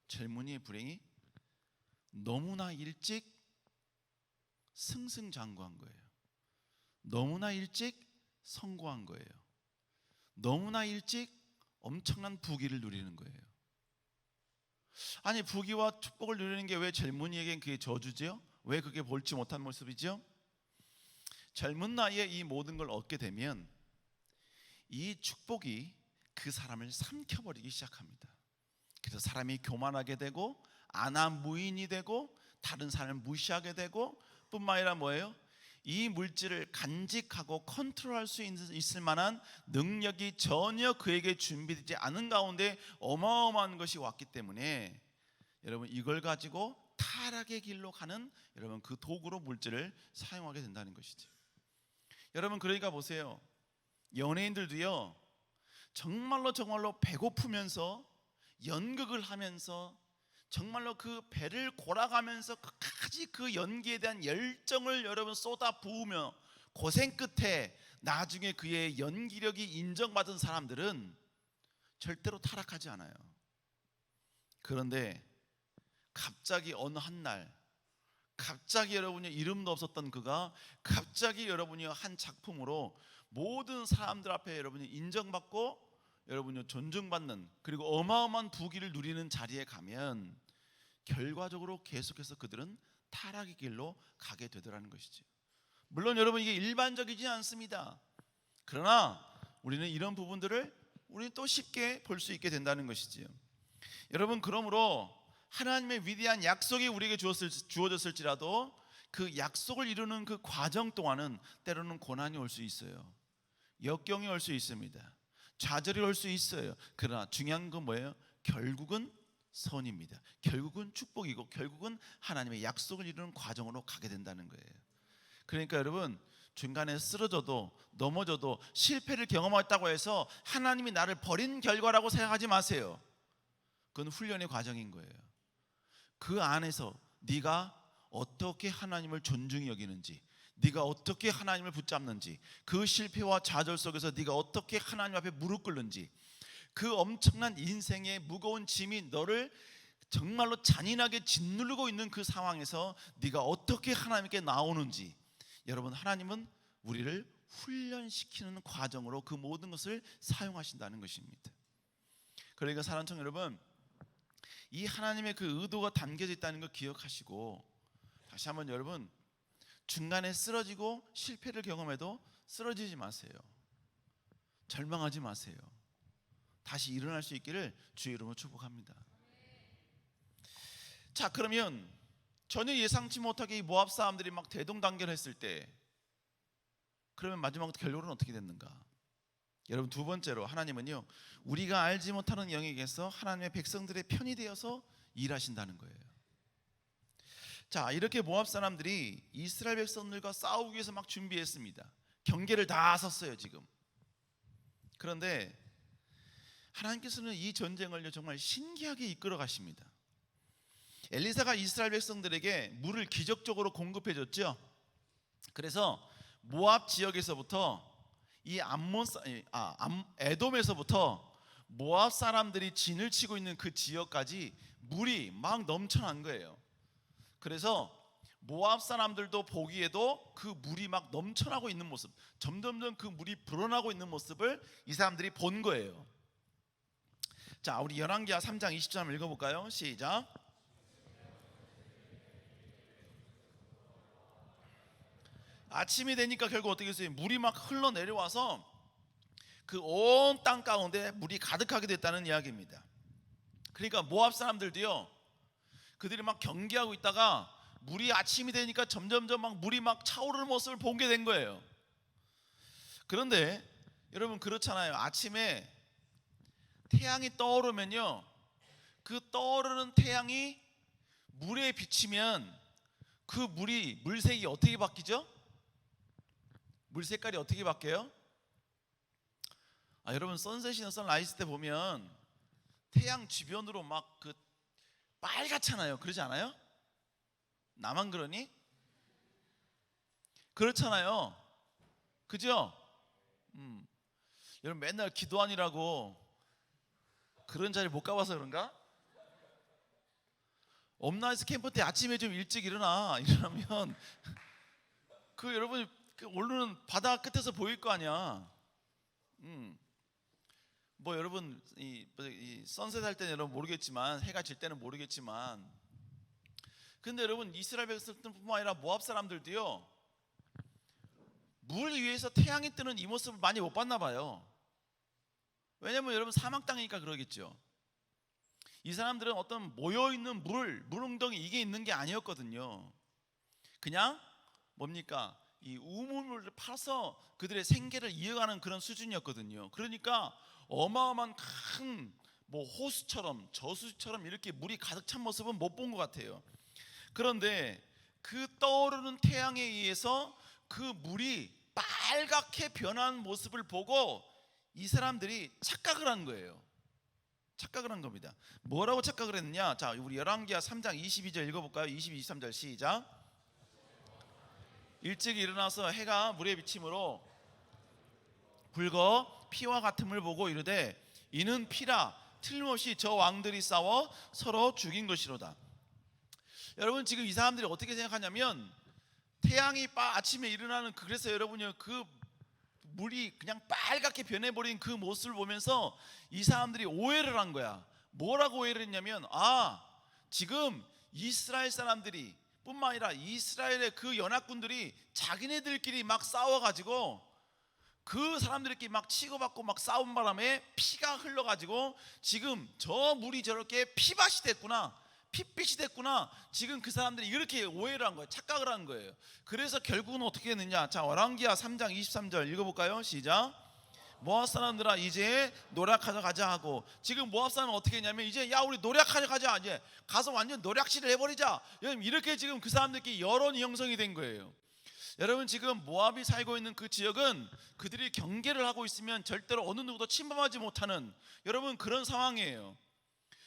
젊은이의 불행이 너무나 일찍 승승장구한 거예요. 너무나 일찍 성공한 거예요. 너무나 일찍 엄청난 부귀를 누리는 거예요. 아니, 부귀와 축복을 누리는 게 왜 젊은이에겐 그게 저주지요? 왜 그게 볼지 못한 모습이죠? 젊은 나이에 이 모든 걸 얻게 되면 이 축복이 그 사람을 삼켜버리기 시작합니다. 그래서 사람이 교만하게 되고 안하무인이 되고 다른 사람을 무시하게 되고, 뿐만 아니라 뭐예요? 이 물질을 간직하고 컨트롤할 수 있을 만한 능력이 전혀 그에게 준비되지 않은 가운데 어마어마한 것이 왔기 때문에 여러분, 이걸 가지고 타락의 길로 가는 여러분 그 도구로 물질을 사용하게 된다는 것이죠. 여러분, 그러니까 보세요. 연예인들도요, 정말로 배고프면서 연극을 하면서 정말로 그 배를 골아가면서 끝까지 그 연기에 대한 열정을 여러분 쏟아 부으며 고생 끝에 나중에 그의 연기력이 인정받은 사람들은 절대로 타락하지 않아요. 그런데 갑자기 어느 한날, 갑자기 여러분이 이름도 없었던 그가 갑자기 여러분이 한 작품으로 모든 사람들 앞에 여러분이 인정받고 여러분이 존중받는, 그리고 어마어마한 부귀를 누리는 자리에 가면 결과적으로 계속해서 그들은 타락의 길로 가게 되더라는 것이죠. 물론 여러분, 이게 일반적이지 않습니다. 그러나 우리는 이런 부분들을 우리는 또 쉽게 볼 수 있게 된다는 것이지요. 여러분, 그러므로 하나님의 위대한 약속이 우리에게 주어졌을지라도 그 약속을 이루는 그 과정 동안은 때로는 고난이 올 수 있어요. 역경이 올 수 있습니다. 좌절이 올 수 있어요. 그러나 중요한 건 뭐예요? 결국은 선입니다. 결국은 축복이고 결국은 하나님의 약속을 이루는 과정으로 가게 된다는 거예요. 그러니까 여러분, 중간에 쓰러져도 넘어져도 실패를 경험했다고 해서 하나님이 나를 버린 결과라고 생각하지 마세요. 그건 훈련의 과정인 거예요. 그 안에서 네가 어떻게 하나님을 존중히 여기는지, 네가 어떻게 하나님을 붙잡는지, 그 실패와 좌절 속에서 네가 어떻게 하나님 앞에 무릎 꿇는지, 그 엄청난 인생의 무거운 짐이 너를 정말로 잔인하게 짓누르고 있는 그 상황에서 네가 어떻게 하나님께 나오는지, 여러분, 하나님은 우리를 훈련시키는 과정으로 그 모든 것을 사용하신다는 것입니다. 그러니까 사랑하는 청년 여러분, 이 하나님의 그 의도가 담겨져 있다는 걸 기억하시고, 다시 한번 여러분, 중간에 쓰러지고 실패를 경험해도 쓰러지지 마세요. 절망하지 마세요. 다시 일어날 수 있기를 주의 이름으로 축복합니다. 자, 그러면 전혀 예상치 못하게 이 모압 사람들이 막 대동단결했을 때, 그러면 마지막 결론은 어떻게 됐는가? 여러분, 두 번째로 하나님은요, 우리가 알지 못하는 영역에서 하나님의 백성들의 편이 되어서 일하신다는 거예요. 자, 이렇게 모압 사람들이 이스라엘 백성들과 싸우기 위해서 막 준비했습니다. 경계를 다 섰어요 지금. 그런데 하나님께서는 이 전쟁을 정말 신기하게 이끌어 가십니다. 엘리사가 이스라엘 백성들에게 물을 기적적으로 공급해 줬죠. 그래서 모압 지역에서부터 이 에돔에서부터 모압 사람들이 진을 치고 있는 그 지역까지 물이 막 넘쳐난 거예요. 그래서 모압 사람들도 보기에도 그 물이 막 넘쳐나고 있는 모습, 점점점 그 물이 불어나고 있는 모습을 이 사람들이 본 거예요. 자, 우리 열왕기하 3장 20절 한번 읽어볼까요? 시작. 아침이 되니까 결국 어떻게 했어요? 물이 막 흘러내려와서 그 온 땅 가운데 물이 가득하게 됐다는 이야기입니다. 그러니까 모압 사람들도요, 그들이 막 경계하고 있다가 물이 아침이 되니까 점점점 막 물이 막 차오르는 모습을 보게 된 거예요. 그런데 여러분, 그렇잖아요. 아침에 태양이 떠오르면요, 그 떠오르는 태양이 물에 비치면 그 물색이 어떻게 바뀌죠? 물 색깔이 어떻게 바뀌어요? 여러분 선셋이나 선라이즈 때 보면 태양 주변으로 막 그 빨갛잖아요. 그러지 않아요? 나만 그러니? 그렇잖아요. 그죠? 여러분 맨날 기도하느라고 그런 자리 못 가봐서 그런가? 엄나이스 캠프 때 아침에 좀 일찍 일어나면 그 여러분 오르는 바다 끝에서 보일 거 아니야. 뭐 여러분 이 선셋 할 때는 여러분 모르겠지만, 해가 질 때는 모르겠지만, 근데 여러분 이스라엘 백성뿐만 아니라 모압 사람들도요, 물 위에서 태양이 뜨는 이 모습을 많이 못 봤나 봐요. 왜냐면 여러분 사막 땅이니까 그러겠죠. 이 사람들은 어떤 모여있는 물웅덩이 이게 있는 게 아니었거든요. 그냥 뭡니까? 이 우물을 파서 그들의 생계를 이어가는 그런 수준이었거든요. 그러니까 어마어마한 큰 뭐 호수처럼 저수처럼 이렇게 물이 가득 찬 모습은 못 본 것 같아요. 그런데 그 떠오르는 태양에 의해서 그 물이 빨갛게 변한 모습을 보고 이 사람들이 착각을 한 거예요. 착각을 한 겁니다. 뭐라고 착각을 했느냐? 자, 우리 열왕기하 3장 22절 읽어볼까요? 22, 23절 시작. 일찍 일어나서 해가 물에 비침으로 붉어 피와 같음을 보고 이르되 이는 피라, 틀림없이 저 왕들이 싸워 서로 죽인 것이로다. 여러분 지금 이 사람들이 어떻게 생각하냐면, 태양이 아침에 일어나는 그래서 여러분요 그 물이 그냥 빨갛게 변해버린 그 모습을 보면서 이 사람들이 오해를 한 거야. 뭐라고 오해를 했냐면, 지금 이스라엘 사람들이 뿐만 아니라 이스라엘의 그 연합군들이 자기네들끼리 막 싸워가지고 그 사람들끼리 막 치고받고 막 싸운 바람에 피가 흘러가지고 지금 저 물이 저렇게 피밭이 됐구나, 핏빛이 됐구나. 지금 그 사람들이 이렇게 오해를 한 거예요. 착각을 한 거예요. 그래서 결국은 어떻게 했느냐? 자, 열왕기하 3장 23절 읽어볼까요? 시작. 모압 사람들아 이제 노략하러 가자 하고, 지금 모압 사람은 어떻게 했냐면, 이제 야 우리 노략하러 가자, 이제 가서 완전 노략질을 해버리자, 이렇게 지금 그 사람들끼리 여론이 형성이 된 거예요. 여러분 지금 모압이 살고 있는 그 지역은 그들이 경계를 하고 있으면 절대로 어느 누구도 침범하지 못하는 여러분 그런 상황이에요.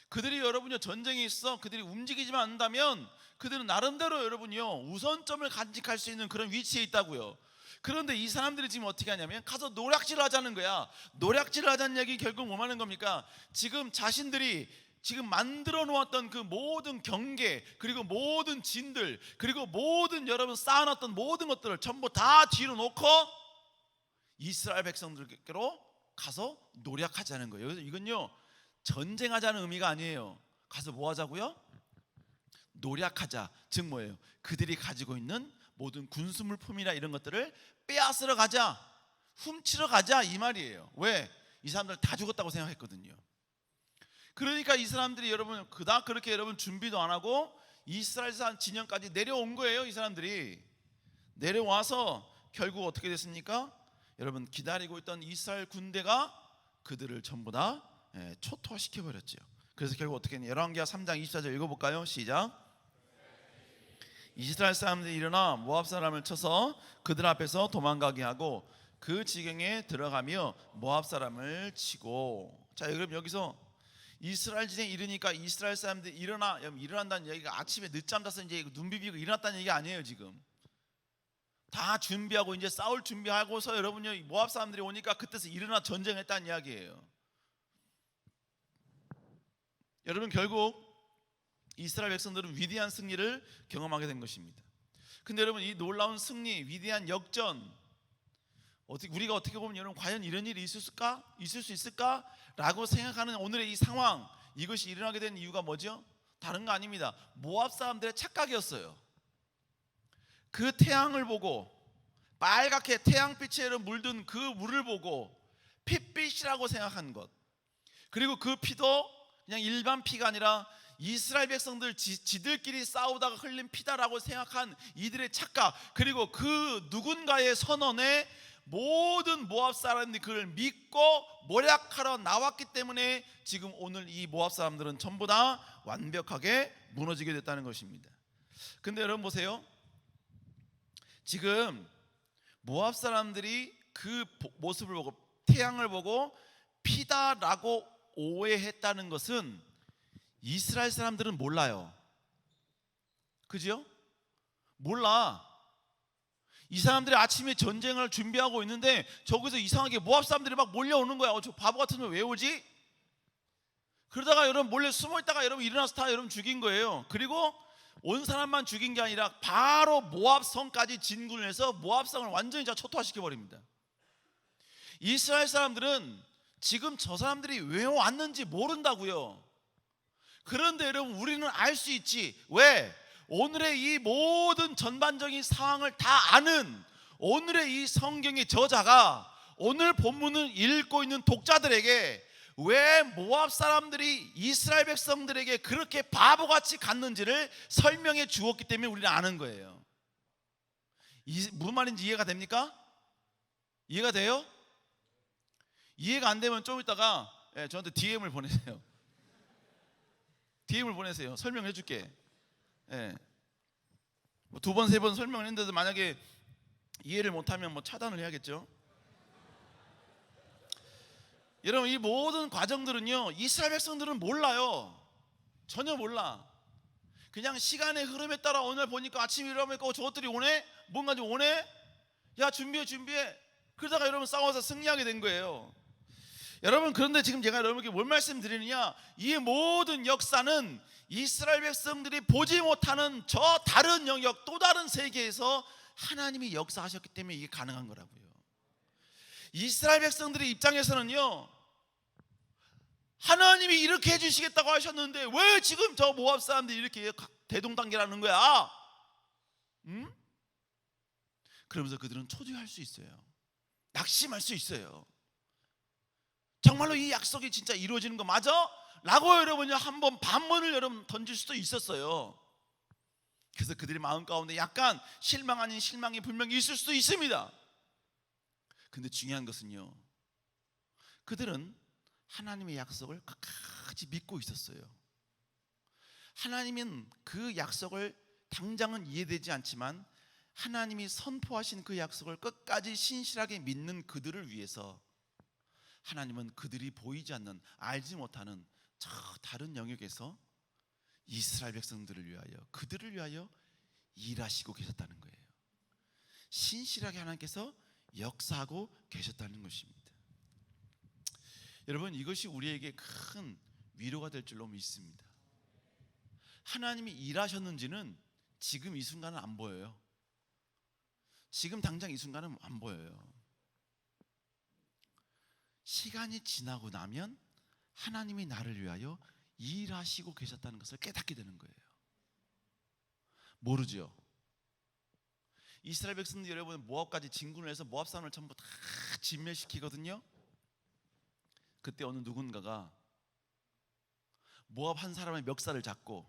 그들이 여러분요 전쟁에 있어 그들이 움직이지만 않는다면 그들은 나름대로 여러분요 우선점을 간직할 수 있는 그런 위치에 있다고요. 그런데 이 사람들이 지금 어떻게 하냐면 가서 노략질을 하자는 거야. 노략질을 하자는 얘기 결국 뭐 하는 겁니까? 지금 자신들이 지금 만들어 놓았던 그 모든 경계, 그리고 모든 진들, 그리고 모든 여러분 쌓아놨던 모든 것들을 전부 다 뒤로 놓고 이스라엘 백성들께로 가서 노략하자는 거예요. 이건요 전쟁하자는 의미가 아니에요. 가서 뭐 하자고요? 노략하자. 즉 뭐예요? 그들이 가지고 있는 모든 군수물품이나 이런 것들을 빼앗으러 가자, 훔치러 가자, 이 말이에요. 왜? 이 사람들 다 죽었다고 생각했거든요. 그러니까 이 사람들이 여러분 그닥 그렇게 여러분 준비도 안 하고 이스라엘산 진영까지 내려온 거예요. 이 사람들이 내려와서 결국 어떻게 됐습니까? 여러분 기다리고 있던 이스라엘 군대가 그들을 전부 다 초토화시켜 버렸죠. 그래서 결국 어떻게 했냐? 열왕기하 3장 24절 읽어볼까요? 시작. 이스라엘 사람들이 일어나 모압 사람을 쳐서 그들 앞에서 도망가게 하고 그 지경에 들어가며 모압 사람을 치고. 자, 그럼 여기서 이스라엘 지경에 이르니까 이스라엘 사람들이 일어난다는 얘기가 아침에 늦잠 자서 이제 눈 비비고 일어났다는 얘기가 아니에요. 지금 다 준비하고 이제 싸울 준비하고서 여러분요 모압 사람들이 오니까 그때서 일어나 전쟁했다는 이야기예요. 여러분 결국 이스라엘 백성들은 위대한 승리를 경험하게 된 것입니다. 근데 여러분 이 놀라운 승리, 위대한 역전, 우리가 어떻게 보면 여러분 과연 이런 일이 있을 수 있을까? 라고 생각하는 오늘의 이 상황, 이것이 일어나게 된 이유가 뭐죠? 다른 거 아닙니다. 모압 사람들의 착각이었어요. 그 태양을 보고, 빨갛게 태양빛에 물든 그 물을 보고 핏빛이라고 생각한 것, 그리고 그 피도 그냥 일반 피가 아니라 이스라엘 백성들 지들끼리 싸우다가 흘린 피다라고 생각한 이들의 착각, 그리고 그 누군가의 선언에 모든 모압 사람들이 그를 믿고 모략하러 나왔기 때문에 지금 오늘 이 모압 사람들은 전부 다 완벽하게 무너지게 됐다는 것입니다. 근데 여러분 보세요. 지금 모압 사람들이 그 모습을 보고 태양을 보고 피다라고 오해했다는 것은 이스라엘 사람들은 몰라요. 그죠? 몰라. 이 사람들이 아침에 전쟁을 준비하고 있는데 저기서 이상하게 모압 사람들이 막 몰려오는 거야. 저 바보 같은 놈 왜 오지? 그러다가 여러분 몰래 숨어 있다가 여러분 일어나서 다 여러분 죽인 거예요. 그리고 온 사람만 죽인 게 아니라 바로 모압 성까지 진군을 해서 모압 성을 완전히 초토화시켜 버립니다. 이스라엘 사람들은 지금 저 사람들이 왜 왔는지 모른다고요. 그런데 여러분 우리는 알 수 있지. 왜? 오늘의 이 모든 전반적인 상황을 다 아는 오늘의 이 성경의 저자가 오늘 본문을 읽고 있는 독자들에게 왜 모압 사람들이 이스라엘 백성들에게 그렇게 바보같이 갔는지를 설명해 주었기 때문에 우리는 아는 거예요. 무슨 말인지 이해가 됩니까? 이해가 돼요? 이해가 안 되면 좀 이따가 저한테 DM을 보내세요. DM을 보내세요. 설명해 줄게. 두 번, 세 번 설명을 했는데도 만약에 이해를 못하면 차단을 해야겠죠. 여러분 이 모든 과정들은요 이스라엘 백성들은 몰라요. 전혀 몰라. 그냥 시간의 흐름에 따라 오늘 보니까 아침에 일어나니까 저것들이 오네? 뭔가 좀 오네? 야 준비해. 그러다가 여러분 싸워서 승리하게 된 거예요. 여러분 그런데 지금 제가 여러분께 뭘 말씀드리느냐, 이 모든 역사는 이스라엘 백성들이 보지 못하는 저 다른 영역, 또 다른 세계에서 하나님이 역사하셨기 때문에 이게 가능한 거라고요. 이스라엘 백성들의 입장에서는요 하나님이 이렇게 해주시겠다고 하셨는데 왜 지금 저 모압 사람들이 이렇게 대동단계라는 거야? 그러면서 그들은 초조할 수 있어요. 낙심할 수 있어요. 정말로 이 약속이 진짜 이루어지는 거 맞아? 라고 여러분이 한번 반문을 여러분 던질 수도 있었어요. 그래서 그들의 마음 가운데 약간 실망 아닌 실망이 분명히 있을 수도 있습니다. 근데 중요한 것은요 그들은 하나님의 약속을 끝까지 믿고 있었어요. 하나님은 그 약속을 당장은 이해되지 않지만 하나님이 선포하신 그 약속을 끝까지 신실하게 믿는 그들을 위해서 하나님은 그들이 보이지 않는, 알지 못하는 저 다른 영역에서 이스라엘 백성들을 위하여, 그들을 위하여 일하시고 계셨다는 거예요. 신실하게 하나님께서 역사하고 계셨다는 것입니다. 여러분 이것이 우리에게 큰 위로가 될 줄로 믿습니다. 하나님이 일하셨는지는 지금 이 순간은 안 보여요. 지금 당장 이 순간은 안 보여요. 시간이 지나고 나면 하나님이 나를 위하여 일하시고 계셨다는 것을 깨닫게 되는 거예요. 모르죠. 이스라엘 백성들 여러분 모압까지 진군을 해서 모압 사람을 전부 다 진멸시키거든요. 그때 어느 누군가가 모압 한 사람의 멱살을 잡고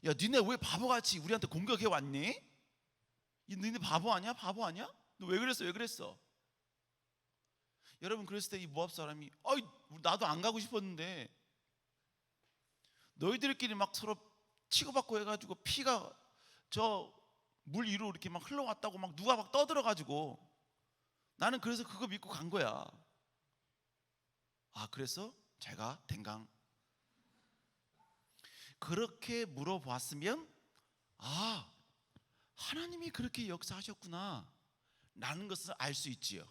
야 니네 왜 바보같이 우리한테 공격해 왔니? 니네 바보 아니야? 바보 아니야? 너 왜 그랬어? 왜 그랬어? 여러분 그랬을 때 이 모압 사람이 나도 안 가고 싶었는데 너희들끼리 막 서로 치고받고 해가지고 피가 저 물 위로 이렇게 막 흘러왔다고 막 누가 막 떠들어가지고 나는 그래서 그거 믿고 간 거야. 그래서 제가 댕강 그렇게 물어봤으면 하나님이 그렇게 역사하셨구나 라는 것을 알 수 있지요.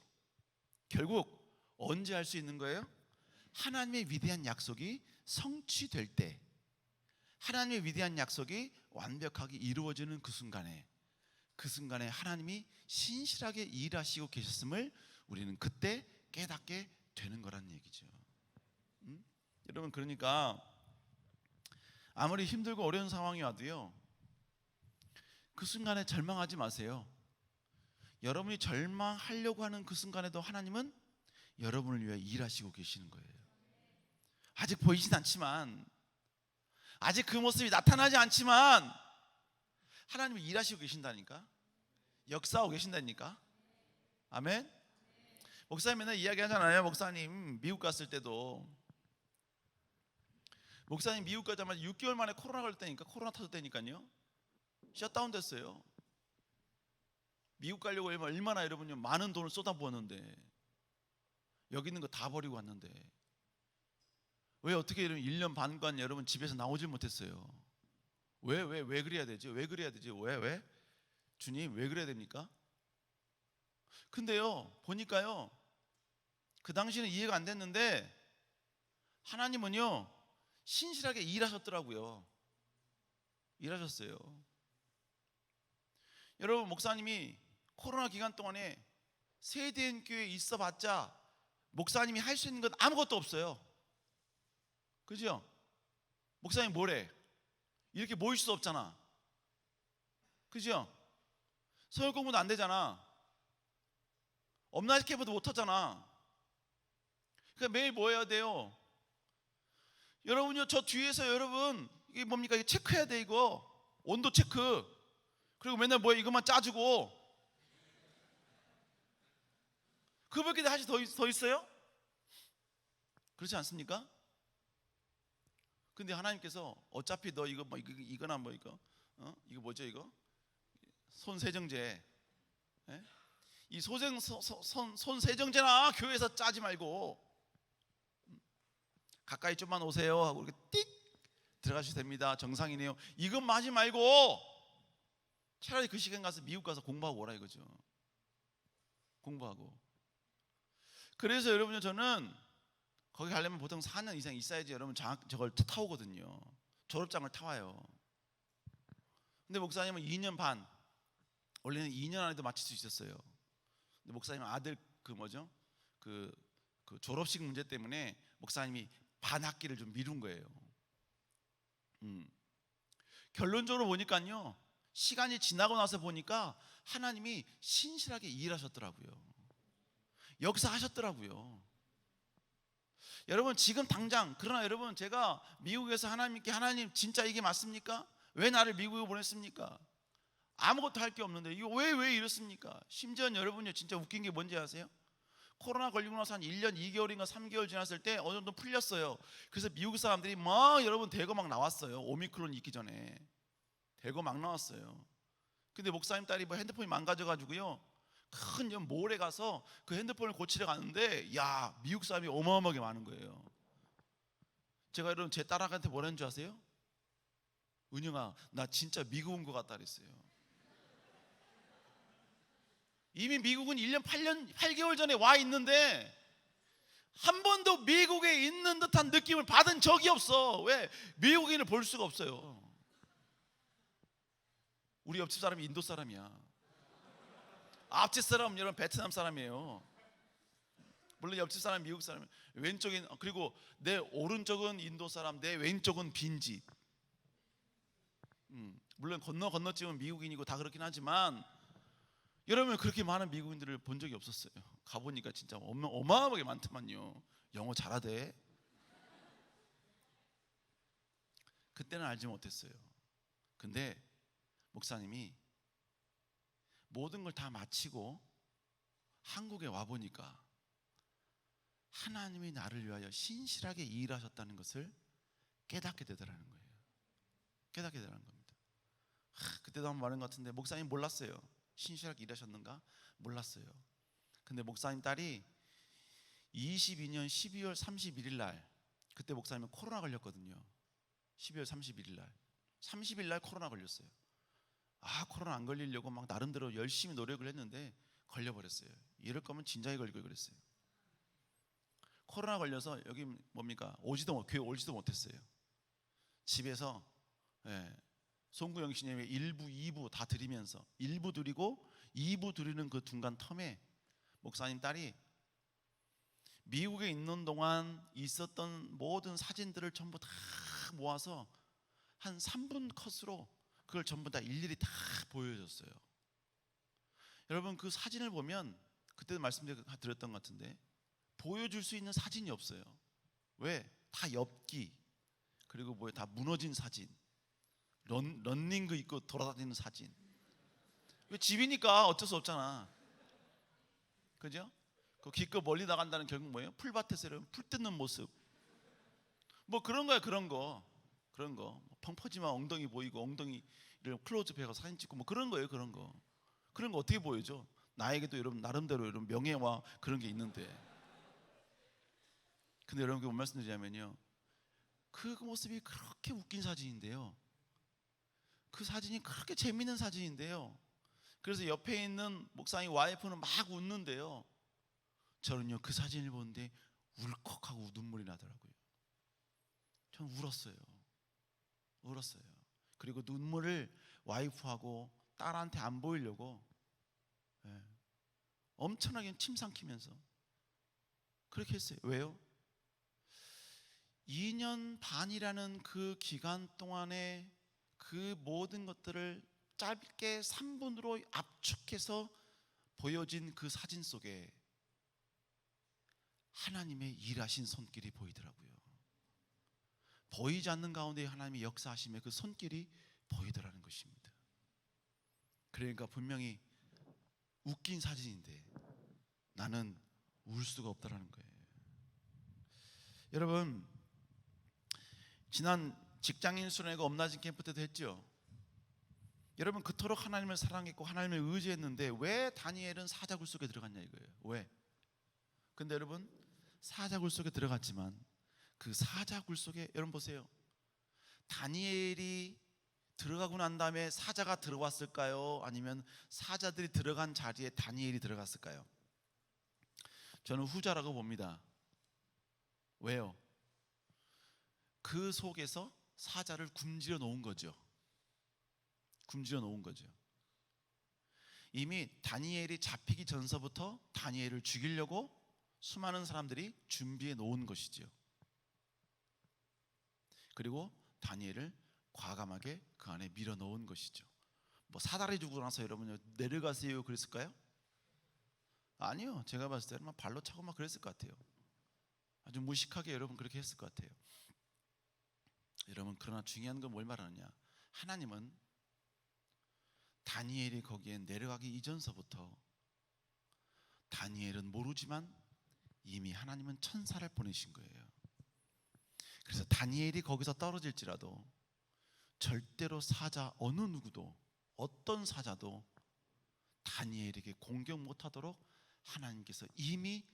결국 언제 알 수 있는 거예요? 하나님의 위대한 약속이 성취될 때, 하나님의 위대한 약속이 완벽하게 이루어지는 그 순간에 하나님이 신실하게 일하시고 계셨음을 우리는 그때 깨닫게 되는 거란 얘기죠. 여러분 그러니까 아무리 힘들고 어려운 상황이 와도요 그 순간에 절망하지 마세요. 여러분이 절망하려고 하는 그 순간에도 하나님은 여러분을 위해 일하시고 계시는 거예요. 아직 보이진 않지만, 아직 그 모습이 나타나지 않지만 하나님이 일하시고 계신다니까, 역사하고 계신다니까. 아멘. 목사님 맨날 이야기하잖아요. 목사님 미국 갔을 때도 목사님 미국 가자마자 6개월 만에 코로나 걸렸다니까. 코로나 터졌다니까요. 셧다운 됐어요. 미국 가려고 얼마나 여러분요 많은 돈을 쏟아부었는데 여기 있는 거 다 버리고 왔는데 왜 어떻게 이러면 1년 반간 여러분 집에서 나오질 못했어요? 왜 그래야 되지? 왜 그래야 되지? 왜? 주님 왜 그래야 됩니까? 근데요 보니까요 그 당시는 이해가 안 됐는데 하나님은요 신실하게 일하셨더라고요. 일하셨어요. 여러분 목사님이 코로나 기간 동안에 세대인 교회에 있어봤자 목사님이 할 수 있는 건 아무것도 없어요. 그죠? 목사님 뭐래? 이렇게 모일 수 없잖아. 그죠? 서울 공부도 안 되잖아. 업라인 캠프도 못 하잖아. 그러니까 매일 뭐 해야 돼요? 여러분요 저 뒤에서 여러분 이게 뭡니까? 이게 체크해야 돼 이거. 온도 체크. 그리고 맨날 뭐 이것만 짜주고 그밖에 하시 더 있어요? 그렇지 않습니까? 근데 하나님께서 어차피 너 이거 뭐 이거나 뭐 이거 이거 뭐죠 이거 손 세정제 이 손 세정제나 교회에서 짜지 말고 가까이 좀만 오세요 하고 이렇게 띡 들어가셔도 됩니다. 정상이네요. 이것만 하지 말고 차라리 그 시간 가서 미국 가서 공부하고 오라 이거죠. 공부하고. 그래서 여러분요 저는 거기 가려면 보통 4년 이상 있어야지 여러분 저걸 타오거든요. 졸업장을 타와요. 근데 목사님은 2년 반, 원래는 2년 안에도 마칠 수 있었어요. 근데 목사님은 아들 그 졸업식 문제 때문에 목사님이 반 학기를 좀 미룬 거예요. 결론적으로 보니까요 시간이 지나고 나서 보니까 하나님이 신실하게 일하셨더라고요. 역사하셨더라고요. 여러분 지금 당장 그러나 여러분 제가 미국에서 하나님께 하나님 진짜 이게 맞습니까? 왜 나를 미국에 보냈습니까? 아무것도 할 게 없는데 이거 왜 이렇습니까? 심지어 여러분요 진짜 웃긴 게 뭔지 아세요? 코로나 걸리고 나서 한 1년 2개월인가 3개월 지났을 때 어느 정도 풀렸어요. 그래서 미국 사람들이 막 여러분 대거 막 나왔어요. 오미크론 있기 전에 대거 막 나왔어요. 근데 목사님 딸이 뭐 핸드폰이 망가져가지고요 큰 몰에 가서 그 핸드폰을 고치러 갔는데 야 미국 사람이 어마어마하게 많은 거예요. 제가 여러분 제 딸아한테 뭐라는 줄 아세요? 은영아 나 진짜 미국 온 것 같다 그랬어요. 이미 미국은 1년 8개월 전에 와 있는데 한 번도 미국에 있는 듯한 느낌을 받은 적이 없어. 왜? 미국인을 볼 수가 없어요. 우리 옆집 사람이 인도 사람이야. 앞집 사람은 여러분 베트남 사람이에요. 물론 옆집 사람은 미국 사람이에요. 왼쪽인 그리고 내 오른쪽은 인도 사람, 내 왼쪽은 빈집. 물론 건너집은 미국인이고 다 그렇긴 하지만 여러분 그렇게 많은 미국인들을 본 적이 없었어요. 가보니까 진짜 어마어마하게 많더만요. 영어 잘하대. 그때는 알지 못했어요. 근데 목사님이 모든 걸 다 마치고 한국에 와보니까 하나님이 나를 위하여 신실하게 일하셨다는 것을 깨닫게 되더라는 거예요. 깨닫게 되더라는 겁니다. 그때도 한번 말한 것 같은데 목사님 몰랐어요. 신실하게 일하셨는가? 몰랐어요. 근데 목사님 딸이 22년 12월 31일 날 그때 목사님은 코로나 걸렸거든요. 12월 31일 날 30일 날 코로나 걸렸어요. 코로나 안 걸리려고 막 나름대로 열심히 노력을 했는데 걸려버렸어요. 이럴 거면 진작에 걸릴 걸 그랬어요. 코로나 걸려서 여기 뭡니까? 교회 오지도 못했어요. 집에서 송구영 씨님의 1부, 2부 다 드리면서 1부 드리고 2부 드리는 그 중간 텀에 목사님 딸이 미국에 있는 동안 있었던 모든 사진들을 전부 다 모아서 한 3분 컷으로 그걸 전부 다 일일이 다 보여줬어요. 여러분 그 사진을 보면 그때도 말씀드렸던 것 같은데 보여줄 수 있는 사진이 없어요. 왜? 다 엽기 그리고 다 무너진 사진 런닝그 입고 돌아다니는 사진. 왜 집이니까 어쩔 수 없잖아. 그죠? 그 기껏 멀리 나간다는 결국 뭐예요? 풀밭에서 풀 뜯는 모습. 뭐 그런 거야 그런 거. 펑퍼짐한 엉덩이 보이고 엉덩이를 클로즈업해서 사진 찍고 뭐 그런 거예요 그런 거. 그런 거 어떻게 보여줘? 나에게도 여러분 나름대로 여러분 명예와 그런 게 있는데. 근데 여러분 뭔 말씀드리냐면요, 그 모습이 그렇게 웃긴 사진인데요, 그 사진이 그렇게 재밌는 사진인데요, 그래서 옆에 있는 목사님 와이프는 막 웃는데요, 저는요 그 사진을 보는데 울컥하고 눈물이 나더라고요. 저는 울었어요. 그리고 눈물을 와이프하고 딸한테 안 보이려고, 예, 엄청나게 침 삼키면서 그렇게 했어요. 왜요? 2년 반이라는 그 기간 동안에 그 모든 것들을 짧게 3분으로 압축해서 보여진 그 사진 속에 하나님의 일하신 손길이 보이더라고요. 보이지 않는 가운데 하나님의 역사하심의 그 손길이 보이더라는 것입니다. 그러니까 분명히 웃긴 사진인데 나는 울 수가 없다라는 거예요. 여러분, 지난 직장인 수련회가 엄나진 캠프 때도 했죠. 여러분, 그토록 하나님을 사랑했고 하나님을 의지했는데 왜 다니엘은 사자굴 속에 들어갔냐 이거예요. 왜? 근데 여러분, 사자굴 속에 들어갔지만 그 사자굴 속에, 여러분 보세요, 다니엘이 들어가고 난 다음에 사자가 들어왔을까요? 아니면 사자들이 들어간 자리에 다니엘이 들어갔을까요? 저는 후자라고 봅니다. 왜요? 그 속에서 사자를 굶주려 놓은 거죠. 이미 다니엘이 잡히기 전서부터 다니엘을 죽이려고 수많은 사람들이 준비해 놓은 것이죠. 그리고 다니엘을 과감하게 그 안에 밀어 넣은 것이죠. 뭐 사다리 주고 나서 여러분 내려가세요 그랬을까요? 아니요. 제가 봤을 때는 막 발로 차고 막 그랬을 것 같아요. 아주 무식하게 여러분 그렇게 했을 것 같아요. 여러분, 그러나 중요한 건 뭘 말하느냐, 하나님은 다니엘이 거기에 내려가기 이전서부터, 다니엘은 모르지만 이미 하나님은 천사를 보내신 거예요. 그래서 다니엘이 거기서 떨어질지라도 절대로 사자 어느 누구도, 어떤 사자도 다니엘에게 공격 못하도록 하나님께서 이미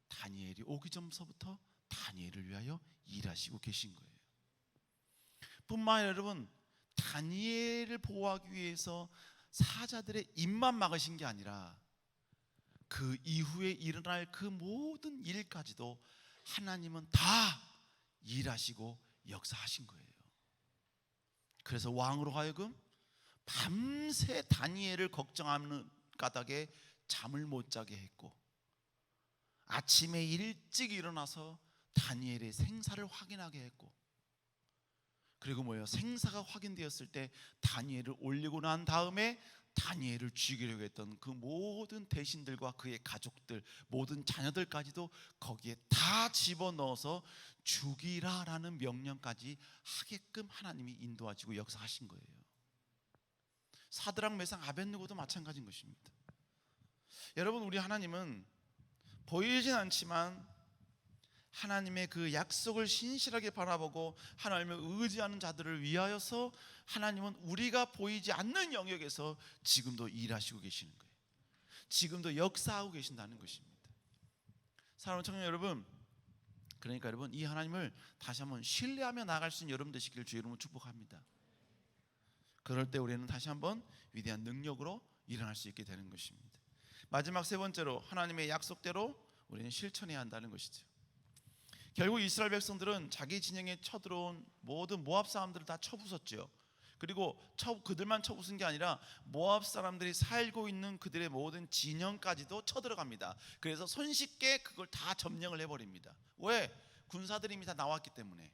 다니엘이 오기 전서부터 다니엘을 위하여 일하시고 계신 거예요. 뿐만 아니라 여러분, 다니엘을 보호하기 위해서 사자들의 입만 막으신 게 아니라 그 이후에 일어날 그 모든 일까지도 하나님은 다 일하시고 역사하신 거예요. 그래서 왕으로 하여금 밤새 다니엘을 걱정하는 까닭에 잠을 못 자게 했고, 아침에 일찍 일어나서 다니엘의 생사를 확인하게 했고, 그리고 뭐예요? 생사가 확인되었을 때 다니엘을 올리고 난 다음에 다니엘을 죽이려고 했던 그 모든 대신들과 그의 가족들, 모든 자녀들까지도 거기에 다 집어넣어서 죽이라라는 명령까지 하게끔 하나님이 인도하시고 역사하신 거예요. 사드락 메삭 아벳느고도 마찬가지인 것입니다. 여러분, 우리 하나님은 보이진 않지만 하나님의 그 약속을 신실하게 바라보고 하나님을 의지하는 자들을 위하여서 하나님은 우리가 보이지 않는 영역에서 지금도 일하시고 계시는 거예요. 지금도 역사하고 계신다는 것입니다. 사랑하는 청년 여러분, 그러니까 여러분, 이 하나님을 다시 한번 신뢰하며 나아갈 수 있는 여러분 되시기를 주의 이름으로 축복합니다. 그럴 때 우리는 다시 한번 위대한 능력으로 일어날 수 있게 되는 것입니다. 마지막 세 번째로, 하나님의 약속대로 우리는 실천해야 한다는 것이죠. 결국 이스라엘 백성들은 자기 진영에 쳐들어온 모든 모압 사람들을 다 쳐부쉈죠. 그리고 그들만 쳐부순 게 아니라 모압 사람들이 살고 있는 그들의 모든 진영까지도 쳐들어갑니다. 그래서 손쉽게 그걸 다 점령을 해버립니다. 왜? 군사들이 이미 다 나왔기 때문에.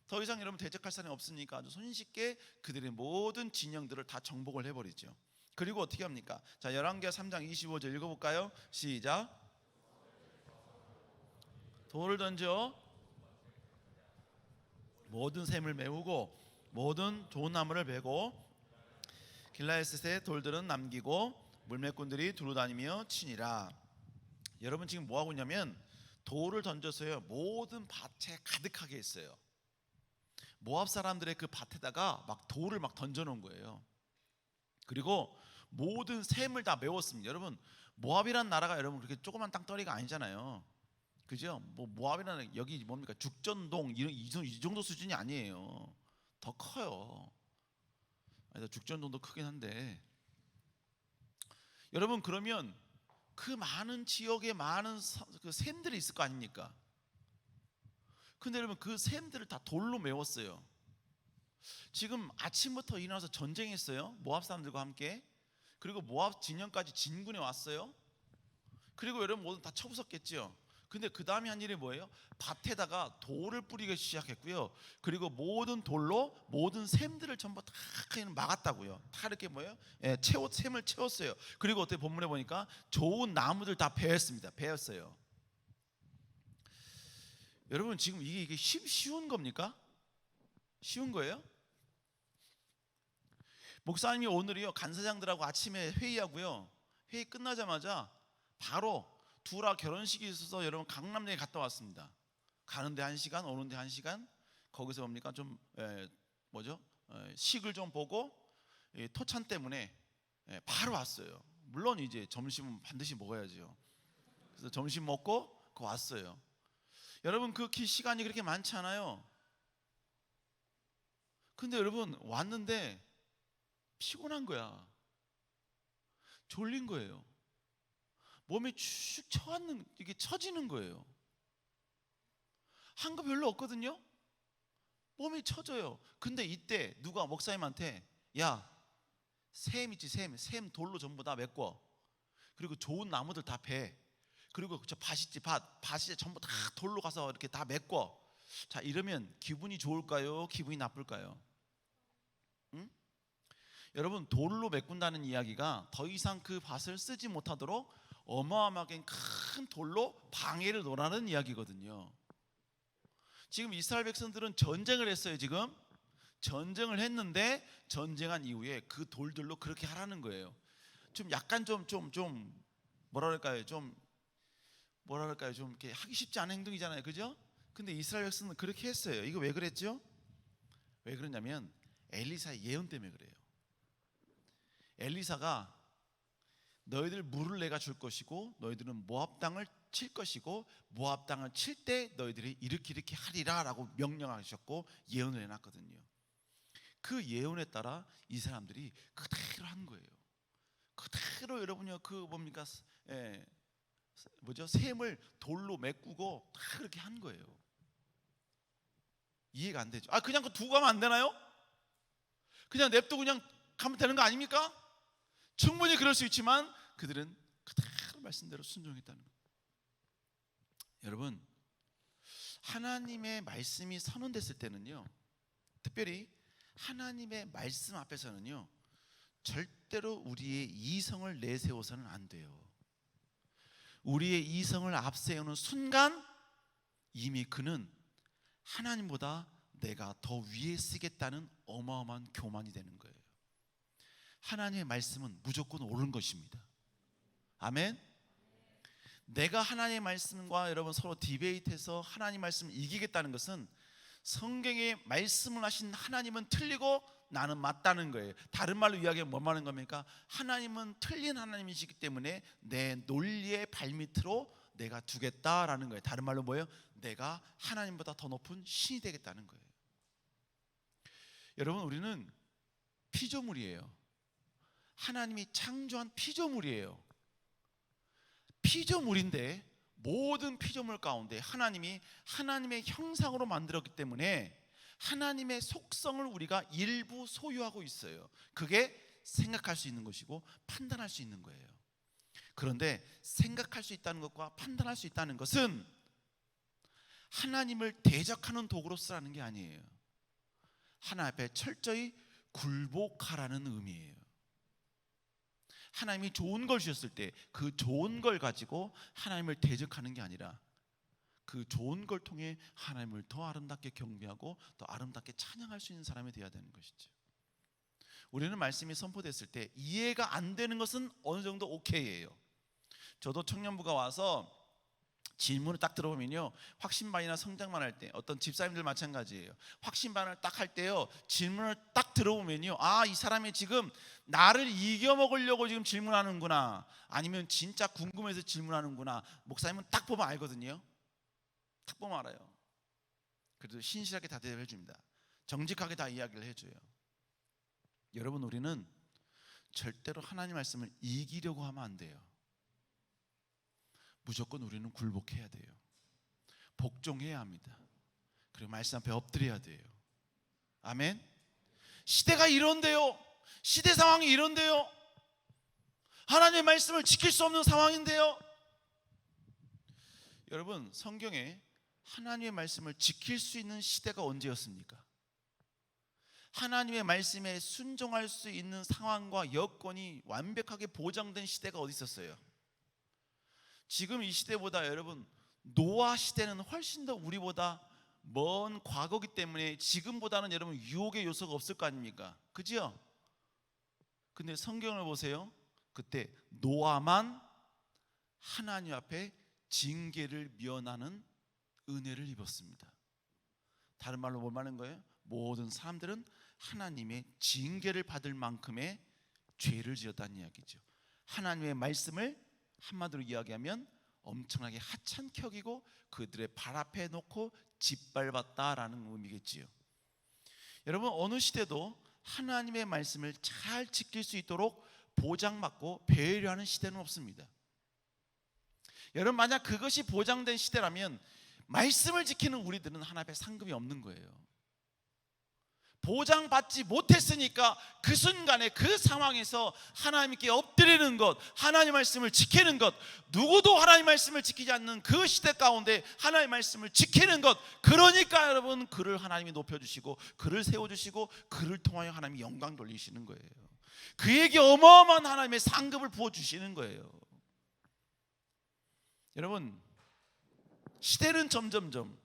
더 이상 여러분 대적할 사람이 없으니까 아주 손쉽게 그들의 모든 진영들을 다 정복을 해버리죠. 그리고 어떻게 합니까? 자, 열왕기하 3장 25절 읽어볼까요? 시작. 돌을 던져 모든 샘을 메우고 모든 좋은 나무를 베고 길라에셋의 돌들은 남기고 물매꾼들이 두루다니며 치니라. 여러분 지금 뭐 하고 있냐면 돌을 던져서요 모든 밭에 가득하게 했어요. 모압 사람들의 그 밭에다가 막 돌을 막 던져 놓은 거예요. 그리고 모든 샘을 다 메웠습니다. 여러분, 모압이란 나라가 여러분 그렇게 조그만 땅덩어리가 아니잖아요. 그죠? 뭐 모압이라는 여기 뭡니까? 죽전동 이 정도 수준이 아니에요. 더 커요. 죽전동도 크긴 한데, 여러분 그러면 그 많은 지역에 많은 그 샘들이 있을 거 아닙니까? 근데 여러분 그 샘들을 다 돌로 메웠어요. 지금 아침부터 일어나서 전쟁했어요. 모압 사람들과 함께. 그리고 모압 진영까지 진군해 왔어요. 그리고 여러분 모두 다 쳐부쉈겠죠. 근데 그 다음에 한 일이 뭐예요? 밭에다가 돌을 뿌리기 시작했고요. 그리고 모든 돌로 모든 샘들을 전부 다 막았다고요. 다 이렇게 뭐예요? 샘을 채웠어요. 그리고 어떻게 본문에 보니까 좋은 나무들 다 베었습니다. 베었어요. 여러분 지금 이게 쉬운 겁니까? 쉬운 거예요? 목사님이 오늘이요 간사장들하고 아침에 회의하고요. 회의 끝나자마자 바로 두라 결혼식이 있어서 여러분 강남역에 갔다 왔습니다. 가는데 1시간, 오는데 1시간. 거기서 뭡니까 좀 식을 좀 보고 토찬 때문에 바로 왔어요. 물론 이제 점심은 반드시 먹어야죠. 그래서 점심 먹고 왔어요. 여러분 그 시간이 그렇게 많지 않아요. 근데 여러분 왔는데 피곤한 거야. 졸린 거예요. 몸이 축 이게 처지는 거예요. 한 거 별로 없거든요. 몸이 처져요. 근데 이때 누가 목사님한테 야, 샘 있지, 샘 돌로 전부 다 메꿔. 그리고 좋은 나무들 다 베. 그리고 저 밭 있지, 밭이 전부 다 돌로 가서 이렇게 다 메꿔. 자, 이러면 기분이 좋을까요? 기분이 나쁠까요? 응? 여러분 돌로 메꾼다는 이야기가 더 이상 그 밭을 쓰지 못하도록 어마어마하게 큰 돌로 방해를 놓으라는 이야기거든요. 지금 이스라엘 백성들은 전쟁을 했어요. 지금 전쟁을 했는데 전쟁한 이후에 그 돌들로 그렇게 하라는 거예요. 좀 약간 좀 뭐랄까요? 좀 이렇게 하기 쉽지 않은 행동이잖아요. 그죠? 근데 이스라엘 백성은 그렇게 했어요. 이거 왜 그랬죠? 왜 그러냐면 엘리사의 예언 때문에 그래요. 엘리사가 너희들 물을 내가 줄 것이고 너희들은 모압 땅을 칠 것이고 모압 땅을 칠 때 너희들이 이렇게 하리라 라고 명령하셨고 예언을 해놨거든요. 그 예언에 따라 이 사람들이 그대로 한 거예요. 그대로 여러분요 샘을 돌로 메꾸고 다 그렇게 한 거예요. 이해가 안 되죠? 그냥 두고 가면 안 되나요? 그냥 냅두고 그냥 가면 되는 거 아닙니까? 충분히 그럴 수 있지만 그들은 그대로 말씀대로 순종했다는 거예요. 여러분 하나님의 말씀이 선언됐을 때는요, 특별히 하나님의 말씀 앞에서는요 절대로 우리의 이성을 내세워서는 안 돼요. 우리의 이성을 앞세우는 순간 이미 그는 하나님보다 내가 더 위에 쓰겠다는 어마어마한 교만이 되는 거예요. 하나님의 말씀은 무조건 옳은 것입니다. 아멘. 내가 하나님의 말씀과 여러분 서로 디베이트해서 하나님 말씀을 이기겠다는 것은 성경에 말씀을 하신 하나님은 틀리고 나는 맞다는 거예요. 다른 말로 이야기하면 뭐 말하는 겁니까? 하나님은 틀린 하나님이시기 때문에 내 논리의 발밑으로 내가 두겠다라는 거예요. 다른 말로 뭐예요? 내가 하나님보다 더 높은 신이 되겠다는 거예요. 여러분 우리는 피조물이에요. 하나님이 창조한 피조물이에요. 피조물인데 모든 피조물 가운데 하나님이 하나님의 형상으로 만들었기 때문에 하나님의 속성을 우리가 일부 소유하고 있어요. 그게 생각할 수 있는 것이고 판단할 수 있는 거예요. 그런데 생각할 수 있다는 것과 판단할 수 있다는 것은 하나님을 대적하는 도구로 쓰라는 게 아니에요. 하나님 앞에 철저히 굴복하라는 의미예요. 하나님이 좋은 걸 주셨을 때 그 좋은 걸 가지고 하나님을 대적하는 게 아니라 그 좋은 걸 통해 하나님을 더 아름답게 경배하고 더 아름답게 찬양할 수 있는 사람이 되어야 되는 것이죠. 우리는 말씀이 선포됐을 때 이해가 안 되는 것은 어느 정도 오케이예요. 저도 청년부가 와서 질문을 딱 들어보면요, 확신반이나 성장만 할 때, 어떤 집사님들 마찬가지예요. 확신반을 딱 할 때요, 질문을 딱 들어보면요, 아, 이 사람이 지금 나를 이겨먹으려고 지금 질문하는구나, 아니면 진짜 궁금해서 질문하는구나, 목사님은 딱 보면 알거든요. 딱 보면 알아요. 그래도 신실하게 다 대답해 줍니다. 정직하게 다 이야기를 해줘요. 여러분, 우리는 절대로 하나님 말씀을 이기려고 하면 안 돼요. 무조건 우리는 굴복해야 돼요. 복종해야 합니다. 그리고 말씀 앞에 엎드려야 돼요. 아멘. 시대가 이런데요, 시대 상황이 이런데요, 하나님의 말씀을 지킬 수 없는 상황인데요. 여러분, 성경에 하나님의 말씀을 지킬 수 있는 시대가 언제였습니까? 하나님의 말씀에 순종할 수 있는 상황과 여건이 완벽하게 보장된 시대가 어디 있었어요? 지금 이 시대보다 여러분, 노아 시대는 훨씬 더 우리보다 먼 과거기 때문에 지금보다는 여러분 유혹의 요소가 없을 거 아닙니까? 그죠? 근데 성경을 보세요. 그때 노아만 하나님 앞에 징계를 면하는 은혜를 입었습니다. 다른 말로 뭘 말하는 거예요? 모든 사람들은 하나님의 징계를 받을 만큼의 죄를 지었다는 이야기죠. 하나님의 말씀을 한마디로 이야기하면 엄청나게 하찮게 여기고 그들의 발 앞에 놓고 짓밟았다라는 의미겠지요. 여러분, 어느 시대도 하나님의 말씀을 잘 지킬 수 있도록 보장받고 배려하는 시대는 없습니다. 여러분, 만약 그것이 보장된 시대라면 말씀을 지키는 우리들은 하나님 앞에 상급이 없는 거예요. 보장받지 못했으니까 그 순간에 그 상황에서 하나님께 엎드리는 것, 하나님 말씀을 지키는 것, 누구도 하나님 말씀을 지키지 않는 그 시대 가운데 하나님 말씀을 지키는 것, 그러니까 여러분 그를 하나님이 높여주시고 그를 세워주시고 그를 통하여 하나님이 영광 돌리시는 거예요. 그에게 어마어마한 하나님의 상급을 부어주시는 거예요. 여러분, 시대는 점점점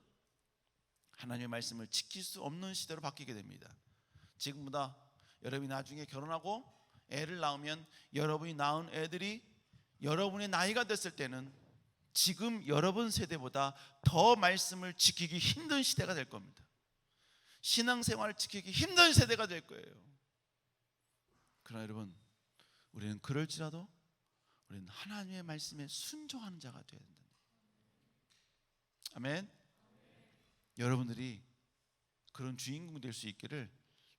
하나님의 말씀을 지킬 수 없는 시대로 바뀌게 됩니다. 지금보다 여러분이 나중에 결혼하고 애를 낳으면 여러분이 낳은 애들이 여러분의 나이가 됐을 때는 지금 여러분 세대보다 더 말씀을 지키기 힘든 시대가 될 겁니다. 신앙생활을 지키기 힘든 세대가 될 거예요. 그러나 여러분, 우리는 그럴지라도 우리는 하나님의 말씀에 순종하는 자가 되어야 된다. 아멘. 여러분들이 그런 주인공이 될 수 있기를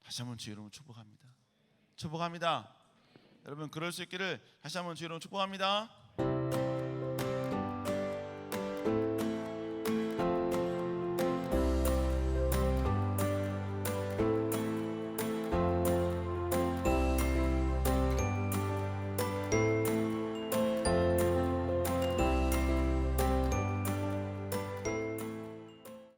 다시 한번 주의 이름으로 축복합니다. 축복합니다. 여러분, 그럴 수 있기를 다시 한번 주의 이름으로 축복합니다.